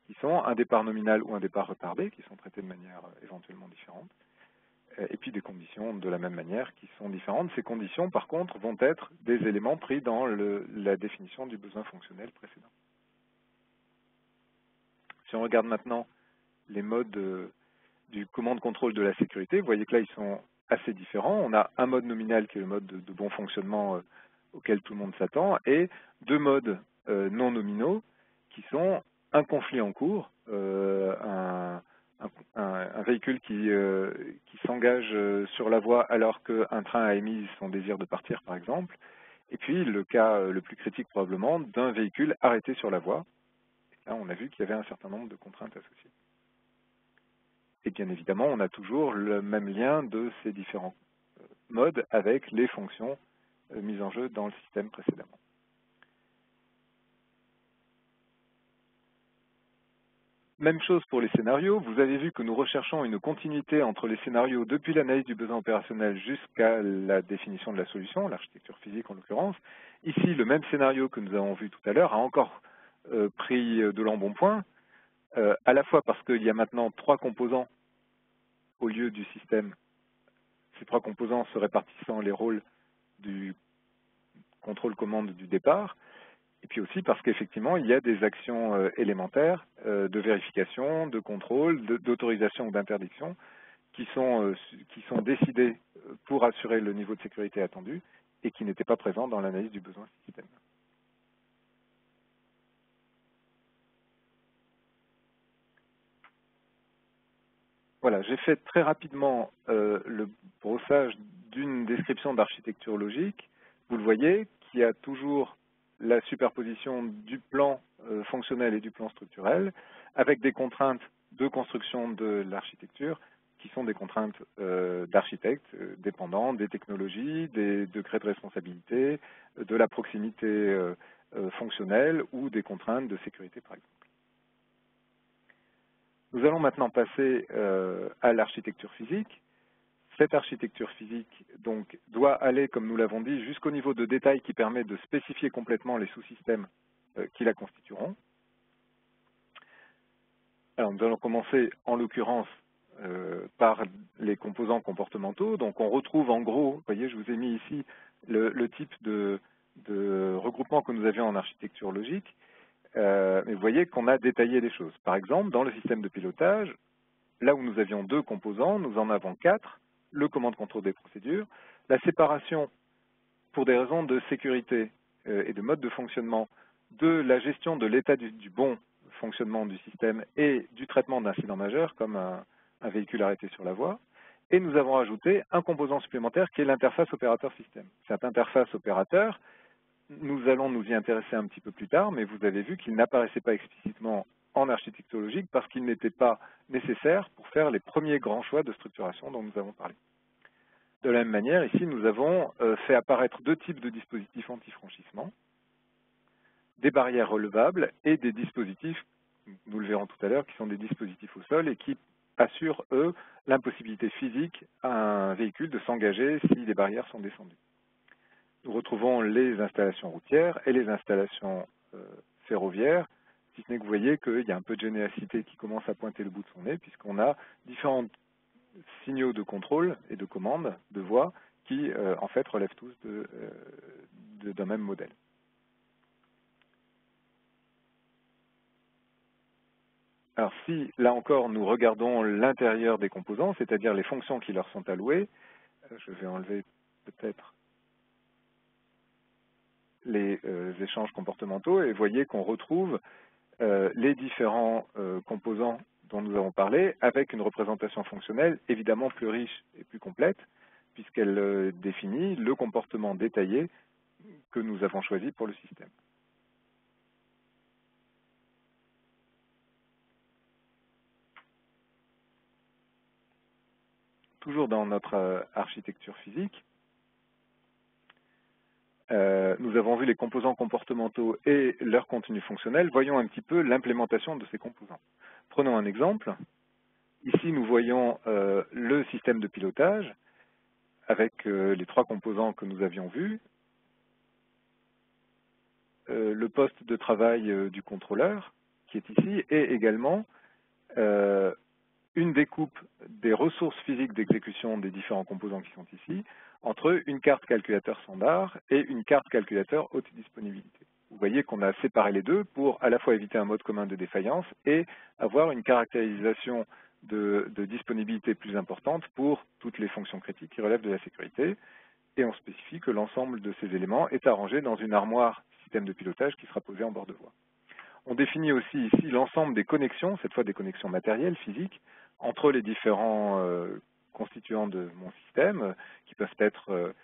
qui sont un départ nominal ou un départ retardé, qui sont traités de manière éventuellement différente. et puis des conditions de la même manière qui sont différentes. Ces conditions, par contre, vont être des éléments pris dans la définition du besoin fonctionnel précédent. Si on regarde maintenant les modes du commande-contrôle de la sécurité, vous voyez que là, ils sont assez différents. On a un mode nominal qui est le mode de bon fonctionnement auquel tout le monde s'attend, et deux modes non nominaux qui sont un conflit en cours, un véhicule qui s'engage sur la voie alors qu'un train a émis son désir de partir, par exemple, et puis le cas le plus critique probablement d'un véhicule arrêté sur la voie. Là, on a vu qu'il y avait un certain nombre de contraintes associées. Et bien évidemment, on a toujours le même lien de ces différents modes avec les fonctions mises en jeu dans le système précédemment. Même chose pour les scénarios. Vous avez vu que nous recherchons une continuité entre les scénarios depuis l'analyse du besoin opérationnel jusqu'à la définition de la solution, l'architecture physique en l'occurrence. Ici, le même scénario que nous avons vu tout à l'heure a encore pris de l'embonpoint, à la fois parce qu'il y a maintenant 3 composants au lieu du système. Ces 3 composants se répartissant les rôles du contrôle-commande du départ, et puis aussi parce qu'effectivement, il y a des actions élémentaires de vérification, de contrôle, d'autorisation ou d'interdiction qui sont décidées pour assurer le niveau de sécurité attendu et qui n'étaient pas présents dans l'analyse du besoin système. Voilà, j'ai fait très rapidement le brossage d'une description d'architecture logique. Vous le voyez, qui a toujours la superposition du plan fonctionnel et du plan structurel, avec des contraintes de construction de l'architecture, qui sont des contraintes d'architectes dépendant des technologies, des degrés de responsabilité, de la proximité fonctionnelle ou des contraintes de sécurité, par exemple. Nous allons maintenant passer à l'architecture physique. Cette architecture physique donc, doit aller, comme nous l'avons dit, jusqu'au niveau de détail qui permet de spécifier complètement les sous-systèmes qui la constitueront. Alors, nous allons commencer, en l'occurrence, par les composants comportementaux. Donc, on retrouve en gros, vous voyez, je vous ai mis ici le type de regroupement que nous avions en architecture logique. Mais vous voyez qu'on a détaillé les choses. Par exemple, dans le système de pilotage, là où nous avions 2 composants, nous en avons 4, le commande-contrôle des procédures, la séparation pour des raisons de sécurité et de mode de fonctionnement de la gestion de l'état du bon fonctionnement du système et du traitement d'incidents majeurs comme un véhicule arrêté sur la voie. Et nous avons ajouté un composant supplémentaire qui est l'interface opérateur-système. Cette interface opérateur, nous allons nous y intéresser un petit peu plus tard, mais vous avez vu qu'il n'apparaissait pas explicitement en architecture logique parce qu'il n'était pas nécessaire pour faire les premiers grands choix de structuration dont nous avons parlé. De la même manière, ici, nous avons fait apparaître 2 types de dispositifs anti-franchissement, des barrières relevables et des dispositifs, nous le verrons tout à l'heure, qui sont des dispositifs au sol et qui assurent, eux, l'impossibilité physique à un véhicule de s'engager si les barrières sont descendues. Nous retrouvons les installations routières et les installations ferroviaires, si ce n'est que vous voyez qu'il y a un peu de générosité qui commence à pointer le bout de son nez, puisqu'on a différents signaux de contrôle et de commande de voie qui, en fait, relèvent tous d'un même modèle. Alors si, là encore, nous regardons l'intérieur des composants, c'est-à-dire les fonctions qui leur sont allouées, je vais enlever peut-être les échanges comportementaux et voyez qu'on retrouve les différents composants dont nous avons parlé avec une représentation fonctionnelle évidemment plus riche et plus complète puisqu'elle définit le comportement détaillé que nous avons choisi pour le système. Toujours dans notre architecture physique, nous avons vu les composants comportementaux et leur contenu fonctionnel. Voyons un petit peu l'implémentation de ces composants. Prenons un exemple. Ici, nous voyons le système de pilotage avec les 3 composants que nous avions vus. Le poste de travail du contrôleur, qui est ici, et également une découpe des ressources physiques d'exécution des différents composants qui sont ici entre une carte calculateur standard et une carte calculateur haute disponibilité. Vous voyez qu'on a séparé les deux pour à la fois éviter un mode commun de défaillance et avoir une caractérisation de disponibilité plus importante pour toutes les fonctions critiques qui relèvent de la sécurité. Et on spécifie que l'ensemble de ces éléments est arrangé dans une armoire système de pilotage qui sera posée en bord de voie. On définit aussi ici l'ensemble des connexions, cette fois des connexions matérielles, physiques, entre les différents constituants de mon système, qui peuvent être,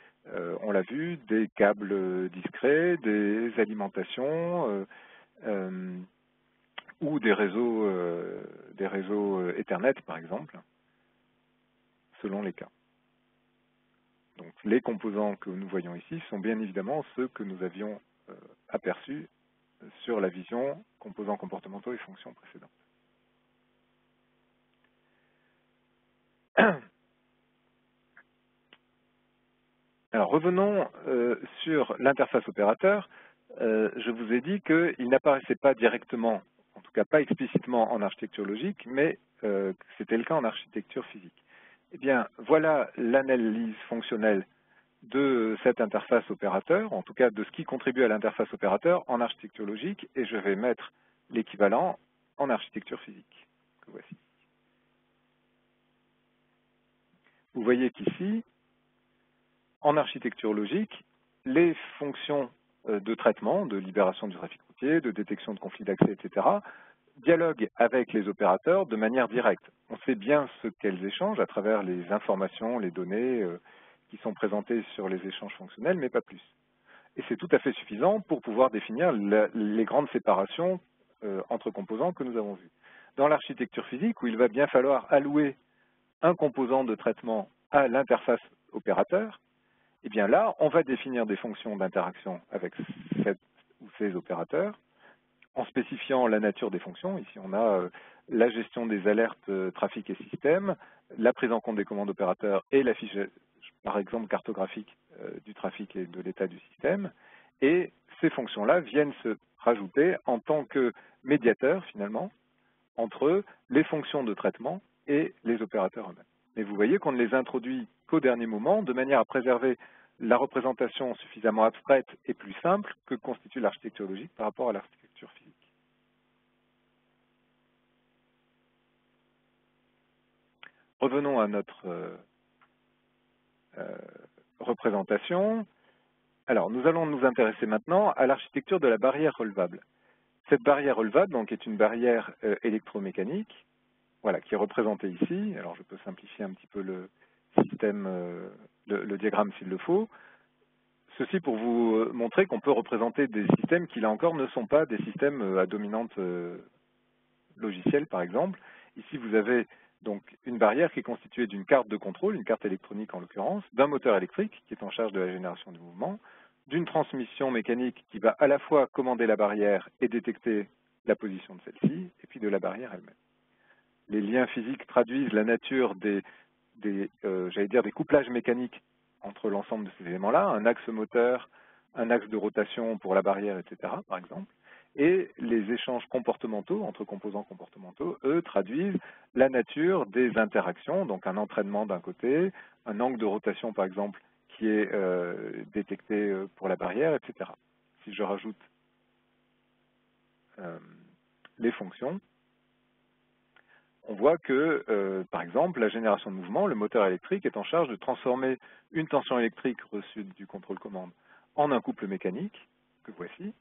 on l'a vu, des câbles discrets, des alimentations ou des réseaux Ethernet, par exemple, selon les cas. Donc, les composants que nous voyons ici sont bien évidemment ceux que nous avions aperçus sur la vision composants comportementaux et fonctions précédentes. Alors, revenons sur l'interface opérateur. Je vous ai dit qu'il n'apparaissait pas directement, en tout cas pas explicitement en architecture logique, mais c'était le cas en architecture physique. Eh bien, voilà l'analyse fonctionnelle de cette interface opérateur, en tout cas de ce qui contribue à l'interface opérateur en architecture logique, et je vais mettre l'équivalent en architecture physique, que voici. Vous voyez qu'ici, en architecture logique, les fonctions de traitement, de libération du trafic routier, de détection de conflits d'accès, etc., dialoguent avec les opérateurs de manière directe. On sait bien ce qu'elles échangent à travers les informations, les données qui sont présentées sur les échanges fonctionnels, mais pas plus. Et c'est tout à fait suffisant pour pouvoir définir les grandes séparations entre composants que nous avons vues. Dans l'architecture physique, où il va bien falloir allouer un composant de traitement à l'interface opérateur, eh bien là, on va définir des fonctions d'interaction avec cette ou ces opérateurs en spécifiant la nature des fonctions. Ici, on a la gestion des alertes trafic et système, la prise en compte des commandes opérateurs et l'affichage, par exemple, cartographique du trafic et de l'état du système. Et ces fonctions-là viennent se rajouter en tant que médiateurs, finalement, entre les fonctions de traitement et les opérateurs eux-mêmes. Mais vous voyez qu'on ne les introduit qu'au dernier moment, de manière à préserver la représentation suffisamment abstraite et plus simple que constitue l'architecture logique par rapport à l'architecture physique. Revenons à notre représentation. Alors, nous allons nous intéresser maintenant à l'architecture de la barrière relevable. Cette barrière relevable donc, est une barrière électromécanique, voilà, qui est représentée ici. Alors, je peux simplifier un petit peu le système, le diagramme s'il le faut. Ceci pour vous montrer qu'on peut représenter des systèmes qui, là encore, ne sont pas des systèmes à dominante logicielle, par exemple. Ici, vous avez donc une barrière qui est constituée d'une carte de contrôle, une carte électronique en l'occurrence, d'un moteur électrique qui est en charge de la génération du mouvement, d'une transmission mécanique qui va à la fois commander la barrière et détecter la position de celle-ci, et puis de la barrière elle-même. Les liens physiques traduisent la nature des couplages mécaniques entre l'ensemble de ces éléments-là, un axe moteur, un axe de rotation pour la barrière, etc., par exemple. Et les échanges comportementaux entre composants comportementaux, eux, traduisent la nature des interactions, donc un entraînement d'un côté, un angle de rotation, par exemple, qui est détecté pour la barrière, etc. Si je rajoute les fonctions, on voit que, par exemple, la génération de mouvement, le moteur électrique est en charge de transformer une tension électrique reçue du contrôle-commande en un couple mécanique, que voici,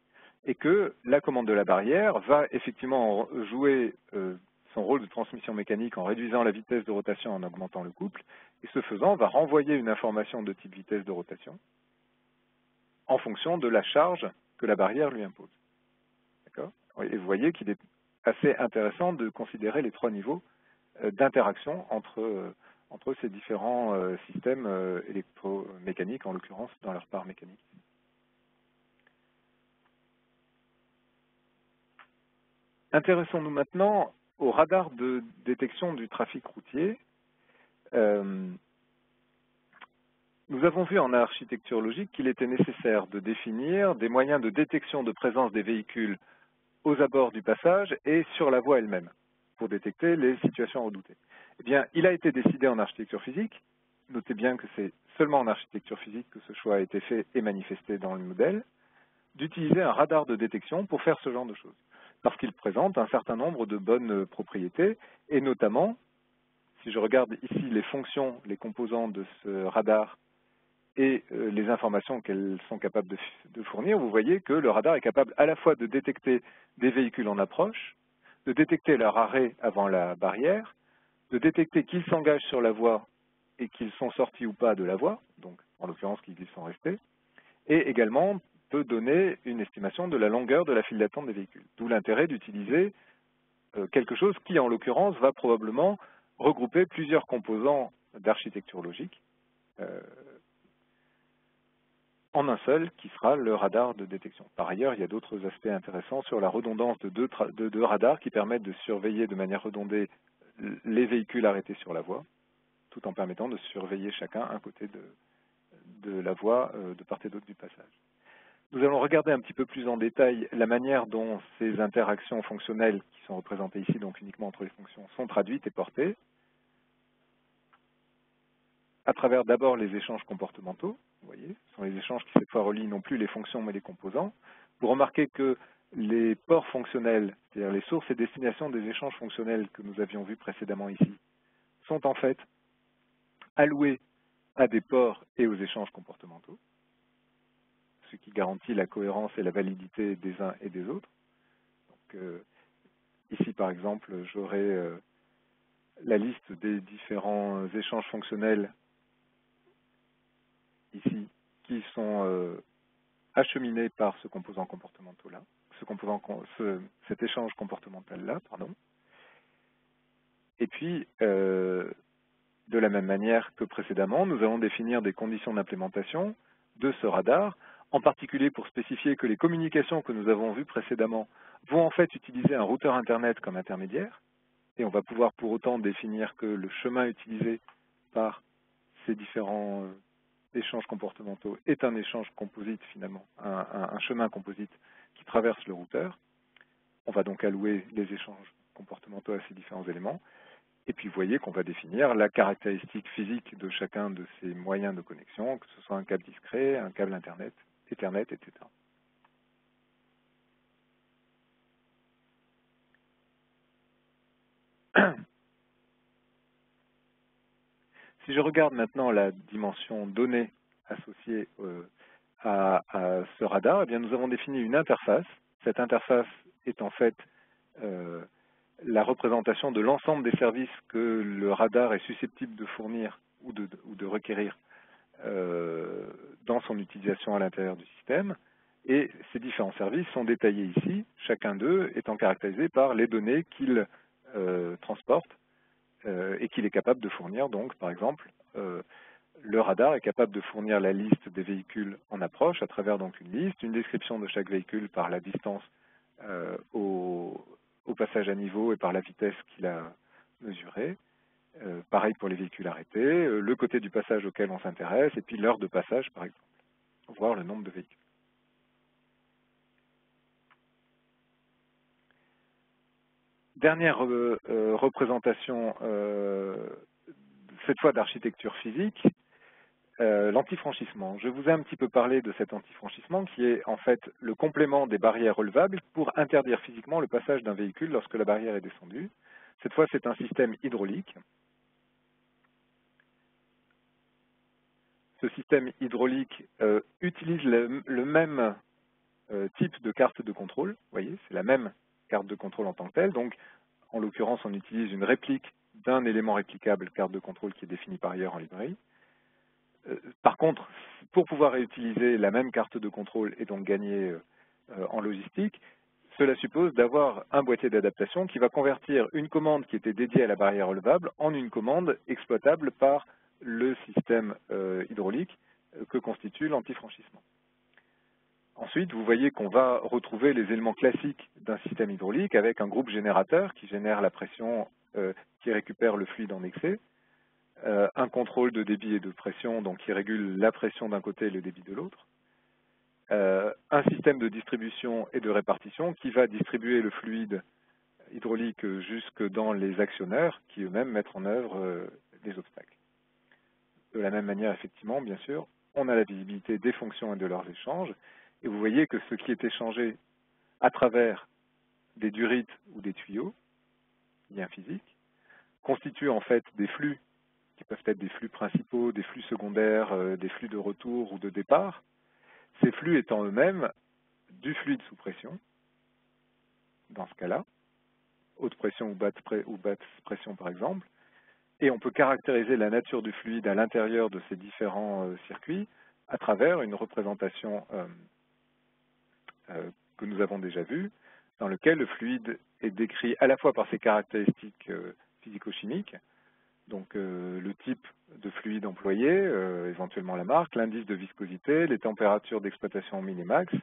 et que la commande de la barrière va effectivement jouer son rôle de transmission mécanique en réduisant la vitesse de rotation en augmentant le couple, et ce faisant, va renvoyer une information de type vitesse de rotation en fonction de la charge que la barrière lui impose. D'accord ? Et vous voyez qu'il est assez intéressant de considérer les trois niveaux d'interaction entre ces différents systèmes électromécaniques, en l'occurrence dans leur part mécanique. Intéressons-nous maintenant au radar de détection du trafic routier. Nous avons vu en architecture logique qu'il était nécessaire de définir des moyens de détection de présence des véhicules aux abords du passage et sur la voie elle-même, pour détecter les situations redoutées. Eh bien, il a été décidé en architecture physique. Notez bien que c'est seulement en architecture physique que ce choix a été fait et manifesté dans le modèle, d'utiliser un radar de détection pour faire ce genre de choses, parce qu'il présente un certain nombre de bonnes propriétés, et notamment, si je regarde ici les fonctions, les composants de ce radar et les informations qu'elles sont capables de fournir, vous voyez que le radar est capable à la fois de détecter des véhicules en approche, de détecter leur arrêt avant la barrière, de détecter qu'ils s'engagent sur la voie et qu'ils sont sortis ou pas de la voie, donc en l'occurrence qu'ils y sont restés, et également peut donner une estimation de la longueur de la file d'attente des véhicules. D'où l'intérêt d'utiliser quelque chose qui, en l'occurrence, va probablement regrouper plusieurs composants d'architecture logique en un seul, qui sera le radar de détection. Par ailleurs, il y a d'autres aspects intéressants sur la redondance de deux radars qui permettent de surveiller de manière redondée les véhicules arrêtés sur la voie, tout en permettant de surveiller chacun un côté de la voie de part et d'autre du passage. Nous allons regarder un petit peu plus en détail la manière dont ces interactions fonctionnelles, qui sont représentées ici donc uniquement entre les fonctions, sont traduites et portées, à travers d'abord les échanges comportementaux. Vous voyez, ce sont les échanges qui cette fois relient non plus les fonctions mais les composants. Vous remarquez que les ports fonctionnels, c'est-à-dire les sources et destinations des échanges fonctionnels que nous avions vus précédemment ici, sont en fait alloués à des ports et aux échanges comportementaux, ce qui garantit la cohérence et la validité des uns et des autres. Donc, ici, par exemple, j'aurai la liste des différents échanges fonctionnels ici qui sont acheminés par ce composant comportemental-là, cet échange comportemental-là, pardon. Et puis, de la même manière que précédemment, nous allons définir des conditions d'implémentation de ce radar, en particulier pour spécifier que les communications que nous avons vues précédemment vont en fait utiliser un routeur Internet comme intermédiaire, et on va pouvoir pour autant définir que le chemin utilisé par ces différents échanges comportementaux est un échange composite finalement, un chemin composite qui traverse le routeur. On va donc allouer les échanges comportementaux à ces différents éléments. Et puis vous voyez qu'on va définir la caractéristique physique de chacun de ces moyens de connexion, que ce soit un câble discret, un câble Internet, Ethernet, etc. Si je regarde maintenant la dimension donnée associée à ce radar, eh bien nous avons défini une interface. Cette interface est en fait la représentation de l'ensemble des services que le radar est susceptible de fournir ou de requérir dans son utilisation à l'intérieur du système. Et ces différents services sont détaillés ici, chacun d'eux étant caractérisé par les données qu'il transporte et qu'il est capable de fournir. Donc, par exemple, le radar est capable de fournir la liste des véhicules en approche à travers donc une liste, une description de chaque véhicule par la distance au passage à niveau et par la vitesse qu'il a mesurée. Pareil pour les véhicules arrêtés, le côté du passage auquel on s'intéresse, et puis l'heure de passage, par exemple, voire le nombre de véhicules. Dernière représentation, cette fois d'architecture physique, l'antifranchissement. Je vous ai un petit peu parlé de cet antifranchissement qui est en fait le complément des barrières relevables pour interdire physiquement le passage d'un véhicule lorsque la barrière est descendue. Cette fois, c'est un système hydraulique. Ce système hydraulique utilise le même type de carte de contrôle. Vous voyez, c'est la même carte de contrôle en tant que telle. Donc, en l'occurrence, on utilise une réplique d'un élément réplicable, carte de contrôle qui est définie par ailleurs en librairie. Par contre, pour pouvoir réutiliser la même carte de contrôle et donc gagner en logistique, cela suppose d'avoir un boîtier d'adaptation qui va convertir une commande qui était dédiée à la barrière relevable en une commande exploitable par le système hydraulique que constitue l'antifranchissement. Ensuite, vous voyez qu'on va retrouver les éléments classiques d'un système hydraulique avec un groupe générateur qui génère la pression, qui récupère le fluide en excès, un contrôle de débit et de pression, donc qui régule la pression d'un côté et le débit de l'autre, un système de distribution et de répartition qui va distribuer le fluide hydraulique jusque dans les actionneurs qui eux-mêmes mettent en œuvre les obstacles. De la même manière, effectivement, bien sûr, on a la visibilité des fonctions et de leurs échanges. Et vous voyez que ce qui est échangé à travers des durites ou des tuyaux, liens physiques, constitue en fait des flux qui peuvent être des flux principaux, des flux secondaires, des flux de retour ou de départ. Ces flux étant eux-mêmes du fluide sous pression, dans ce cas-là, haute pression ou basse pression par exemple, et on peut caractériser la nature du fluide à l'intérieur de ces différents circuits à travers une représentation que nous avons déjà vue, dans lequel le fluide est décrit à la fois par ses caractéristiques physico-chimiques, donc le type de fluide employé, éventuellement la marque, l'indice de viscosité, les températures d'exploitation minimax,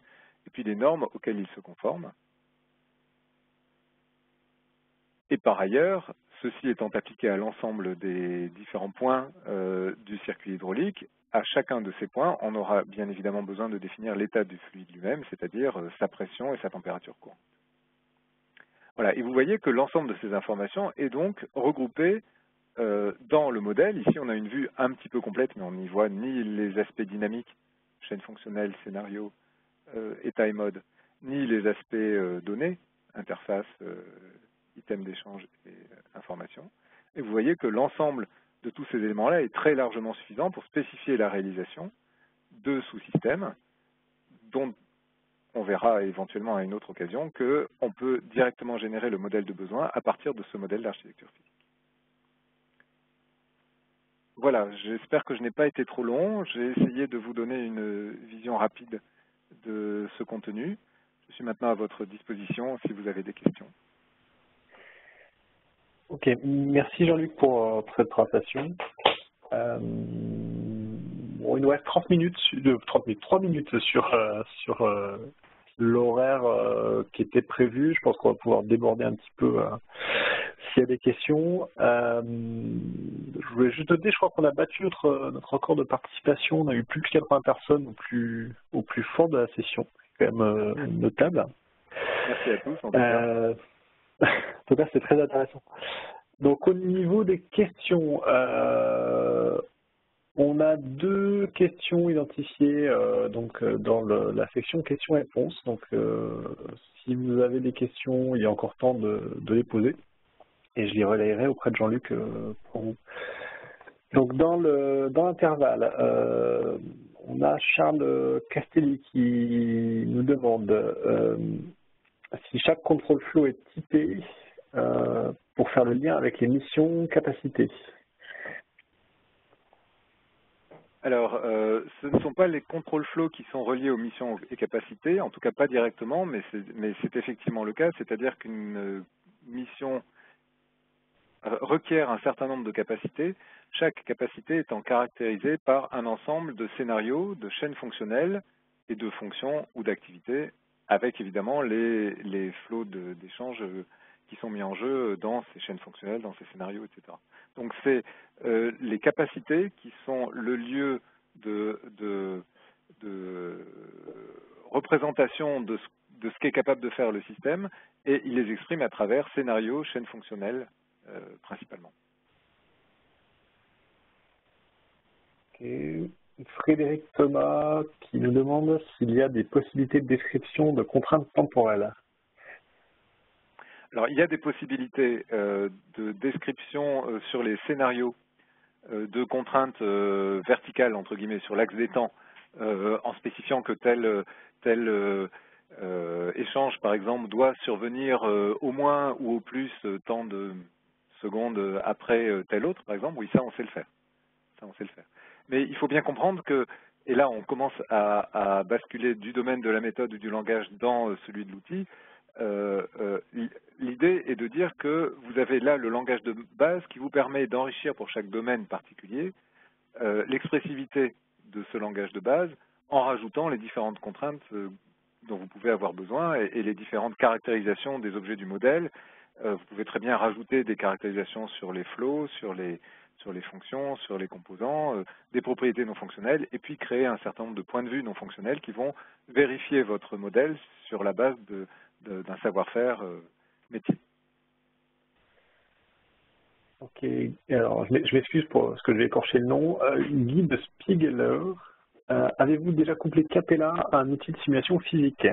et puis les normes auxquelles il se conforme. Et par ailleurs, ceci étant appliqué à l'ensemble des différents points du circuit hydraulique, à chacun de ces points, on aura bien évidemment besoin de définir l'état du fluide lui-même, c'est-à-dire sa pression et sa température courante. Voilà, et vous voyez que l'ensemble de ces informations est donc regroupé dans le modèle. Ici, on a une vue un petit peu complète, mais on n'y voit ni les aspects dynamiques, chaîne fonctionnelle, scénario, état et mode, ni les aspects données, interface, items d'échange et informations. Et vous voyez que l'ensemble de tous ces éléments-là est très largement suffisant pour spécifier la réalisation de sous-systèmes dont on verra éventuellement à une autre occasion qu'on peut directement générer le modèle de besoin à partir de ce modèle d'architecture physique. Voilà, j'espère que je n'ai pas été trop long. J'ai essayé de vous donner une vision rapide de ce contenu. Je suis maintenant à votre disposition si vous avez des questions. Ok, merci Jean-Luc pour cette présentation. Bon, il nous reste 3 minutes sur l'horaire qui était prévu. Je pense qu'on va pouvoir déborder un petit peu s'il y a des questions. Je voulais juste noter, je crois qu'on a battu notre record de participation. On a eu plus de 80 personnes au plus fort de la session. C'est quand même notable. Merci à tous. En tout cas. En tout cas, c'est très intéressant. Donc, au niveau des questions, on a 2 questions identifiées dans la section questions-réponses. Donc, si vous avez des questions, il y a encore temps de les poser. Et je les relayerai auprès de Jean-Luc pour vous. Donc, dans l'intervalle, on a Charles Castelli qui nous demande si chaque contrôle flow est typé pour faire le lien avec les missions capacités. Alors, ce ne sont pas les contrôle flow qui sont reliés aux missions et capacités, en tout cas pas directement, mais c'est effectivement le cas, c'est-à-dire qu'une mission requiert un certain nombre de capacités, chaque capacité étant caractérisée par un ensemble de scénarios, de chaînes fonctionnelles et de fonctions ou d'activités, avec évidemment les flows d'échange qui sont mis en jeu dans ces chaînes fonctionnelles, dans ces scénarios, etc. Donc c'est les capacités qui sont le lieu de représentation de ce qu'est capable de faire le système, et il les exprime à travers scénarios, chaînes fonctionnelles principalement. Okay. Frédéric Thomas qui nous demande s'il y a des possibilités de description de contraintes temporelles. Alors, il y a des possibilités de description sur les scénarios de contraintes verticales, entre guillemets, sur l'axe des temps, en spécifiant que tel échange, par exemple, doit survenir au moins ou au plus tant de secondes après tel autre, par exemple. Oui, ça, on sait le faire. Ça, on sait le faire. Mais il faut bien comprendre que, et là, on commence à basculer du domaine de la méthode ou du langage dans celui de l'outil. L'idée est de dire que vous avez là le langage de base qui vous permet d'enrichir pour chaque domaine particulier l'expressivité de ce langage de base en rajoutant les différentes contraintes dont vous pouvez avoir besoin et les différentes caractérisations des objets du modèle. Vous pouvez très bien rajouter des caractérisations sur les flows, sur les fonctions, sur les composants, des propriétés non fonctionnelles, et puis créer un certain nombre de points de vue non fonctionnels qui vont vérifier votre modèle sur la base d'un savoir-faire métier. Ok, alors je m'excuse pour ce que je vais écorcher le nom. Guy de Spiegeler, avez-vous déjà couplé Capella à un outil de simulation physique?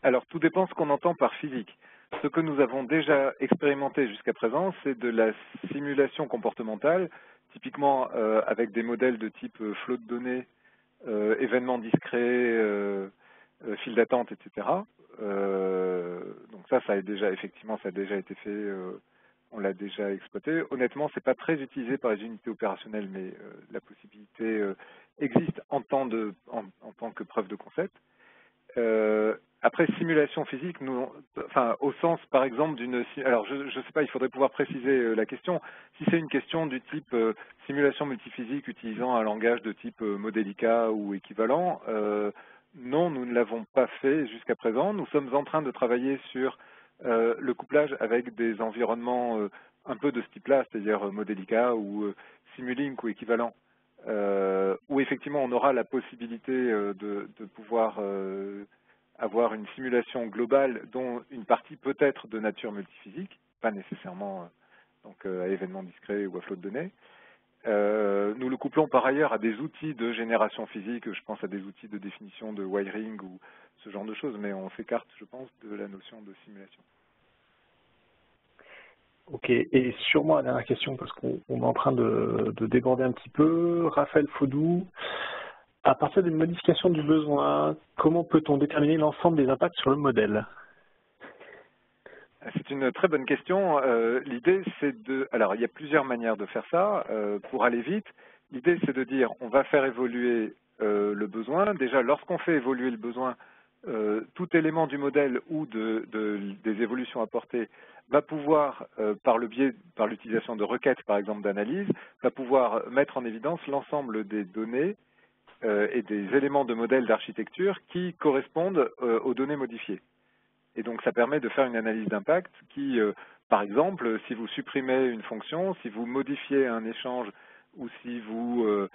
Alors, tout dépend ce qu'on entend par physique. Ce que nous avons déjà expérimenté jusqu'à présent, c'est de la simulation comportementale, typiquement avec des modèles de type flot de données, événements discrets, file d'attente, etc. Donc ça a déjà, effectivement, ça a déjà été fait, on l'a déjà exploité. Honnêtement, c'est pas très utilisé par les unités opérationnelles, mais la possibilité existe en tant que preuve de concept. Après, simulation physique, au sens, par exemple, d'une... Alors, je ne sais pas, il faudrait pouvoir préciser la question. Si c'est une question du type simulation multiphysique utilisant un langage de type Modelica ou équivalent, non, nous ne l'avons pas fait jusqu'à présent. Nous sommes en train de travailler sur le couplage avec des environnements un peu de ce type-là, c'est-à-dire Modelica ou Simulink ou équivalent. Où effectivement on aura la possibilité de pouvoir avoir une simulation globale dont une partie peut être de nature multiphysique, pas nécessairement à événements discrets ou à flot de données. Nous le couplons par ailleurs à des outils de génération physique, je pense à des outils de définition de wiring ou ce genre de choses, mais on s'écarte, je pense, de la notion de simulation. Ok, et sûrement la dernière question, parce qu'on est en train de déborder un petit peu. Raphaël Faudou, à partir d'une modification du besoin, comment peut-on déterminer l'ensemble des impacts sur le modèle? C'est une très bonne question. L'idée, c'est de... Alors, il y a plusieurs manières de faire ça. Pour aller vite, l'idée, c'est de dire on va faire évoluer le besoin. Déjà, lorsqu'on fait évoluer le besoin, tout élément du modèle ou des évolutions apportées va pouvoir, par l'utilisation de requêtes, par exemple, d'analyse, va pouvoir mettre en évidence l'ensemble des données et des éléments de modèle d'architecture qui correspondent aux données modifiées. Et donc, ça permet de faire une analyse d'impact qui, par exemple, si vous supprimez une fonction, si vous modifiez un échange ou si vous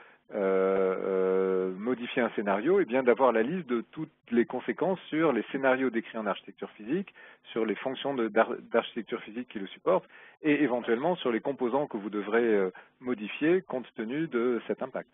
modifiez un scénario, et bien d'avoir la liste de toutes les conséquences sur les scénarios décrits en architecture physique, sur les fonctions d'architecture physique qui le supportent, et éventuellement sur les composants que vous devrez modifier compte tenu de cet impact.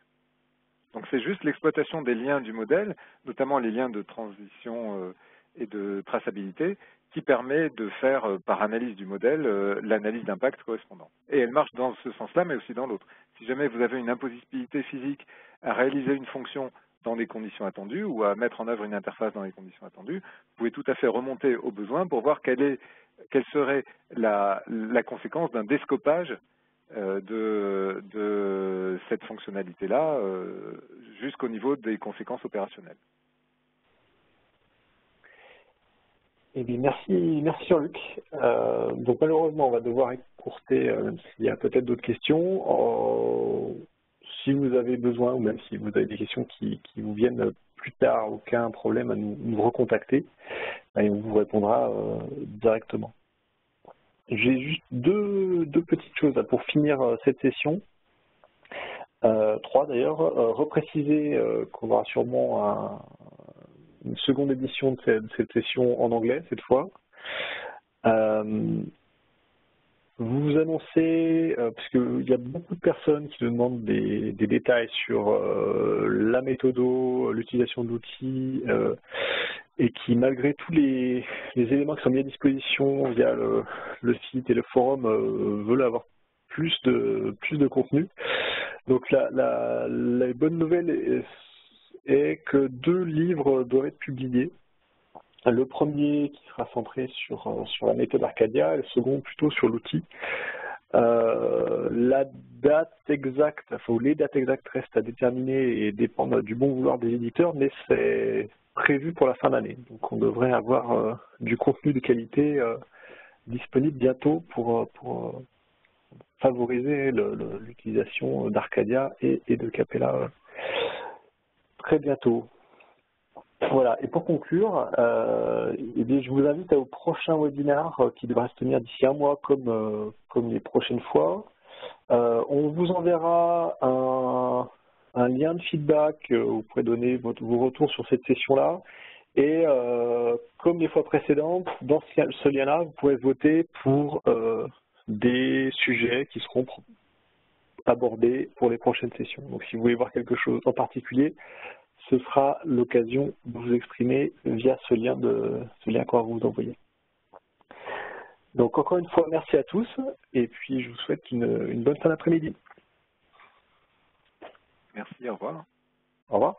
Donc, c'est juste l'exploitation des liens du modèle, notamment les liens de transition et de traçabilité, qui permet de faire, par analyse du modèle, l'analyse d'impact correspondant. Et elle marche dans ce sens-là, mais aussi dans l'autre. Si jamais vous avez une impossibilité physique à réaliser une fonction dans des conditions attendues ou à mettre en œuvre une interface dans les conditions attendues, vous pouvez tout à fait remonter au besoin pour voir quelle serait la conséquence d'un descopage de cette fonctionnalité-là jusqu'au niveau des conséquences opérationnelles. Eh bien, merci Jean-Luc. Donc malheureusement, on va devoir écourter, même s'il y a peut-être d'autres questions. Si vous avez besoin, ou même si vous avez des questions qui vous viennent plus tard, aucun problème à nous recontacter, et on vous répondra directement. J'ai juste deux petites choses pour finir cette session. Trois d'ailleurs. Repréciser qu'on aura sûrement une seconde édition de cette session en anglais cette fois. Vous annoncez, parce qu'il y a beaucoup de personnes qui nous demandent des détails sur la méthodo, l'utilisation d'outils, et qui, malgré tous les éléments qui sont mis à disposition via le site et le forum, veulent avoir plus de contenu. Donc la bonne nouvelle est que 2 livres doivent être publiés. Le premier qui sera centré sur la méthode Arcadia et le second plutôt sur l'outil. La date exacte, enfin les dates exactes restent à déterminer et dépendent du bon vouloir des éditeurs, mais c'est prévu pour la fin d'année. Donc on devrait avoir du contenu de qualité disponible bientôt pour favoriser l'utilisation d'Arcadia et de Capella très bientôt. Voilà, et pour conclure, eh bien, je vous invite au prochain webinaire qui devrait se tenir d'ici un mois comme les prochaines fois. On vous enverra un lien de feedback où vous pourrez donner vos retours sur cette session-là. Et comme les fois précédentes, dans ce lien-là, vous pourrez voter pour des sujets qui seront abordés pour les prochaines sessions. Donc si vous voulez voir quelque chose en particulier, ce sera l'occasion de vous exprimer via ce lien qu'on va vous envoyer. Donc encore une fois, merci à tous et puis je vous souhaite une bonne fin d'après-midi. Merci, au revoir. Au revoir.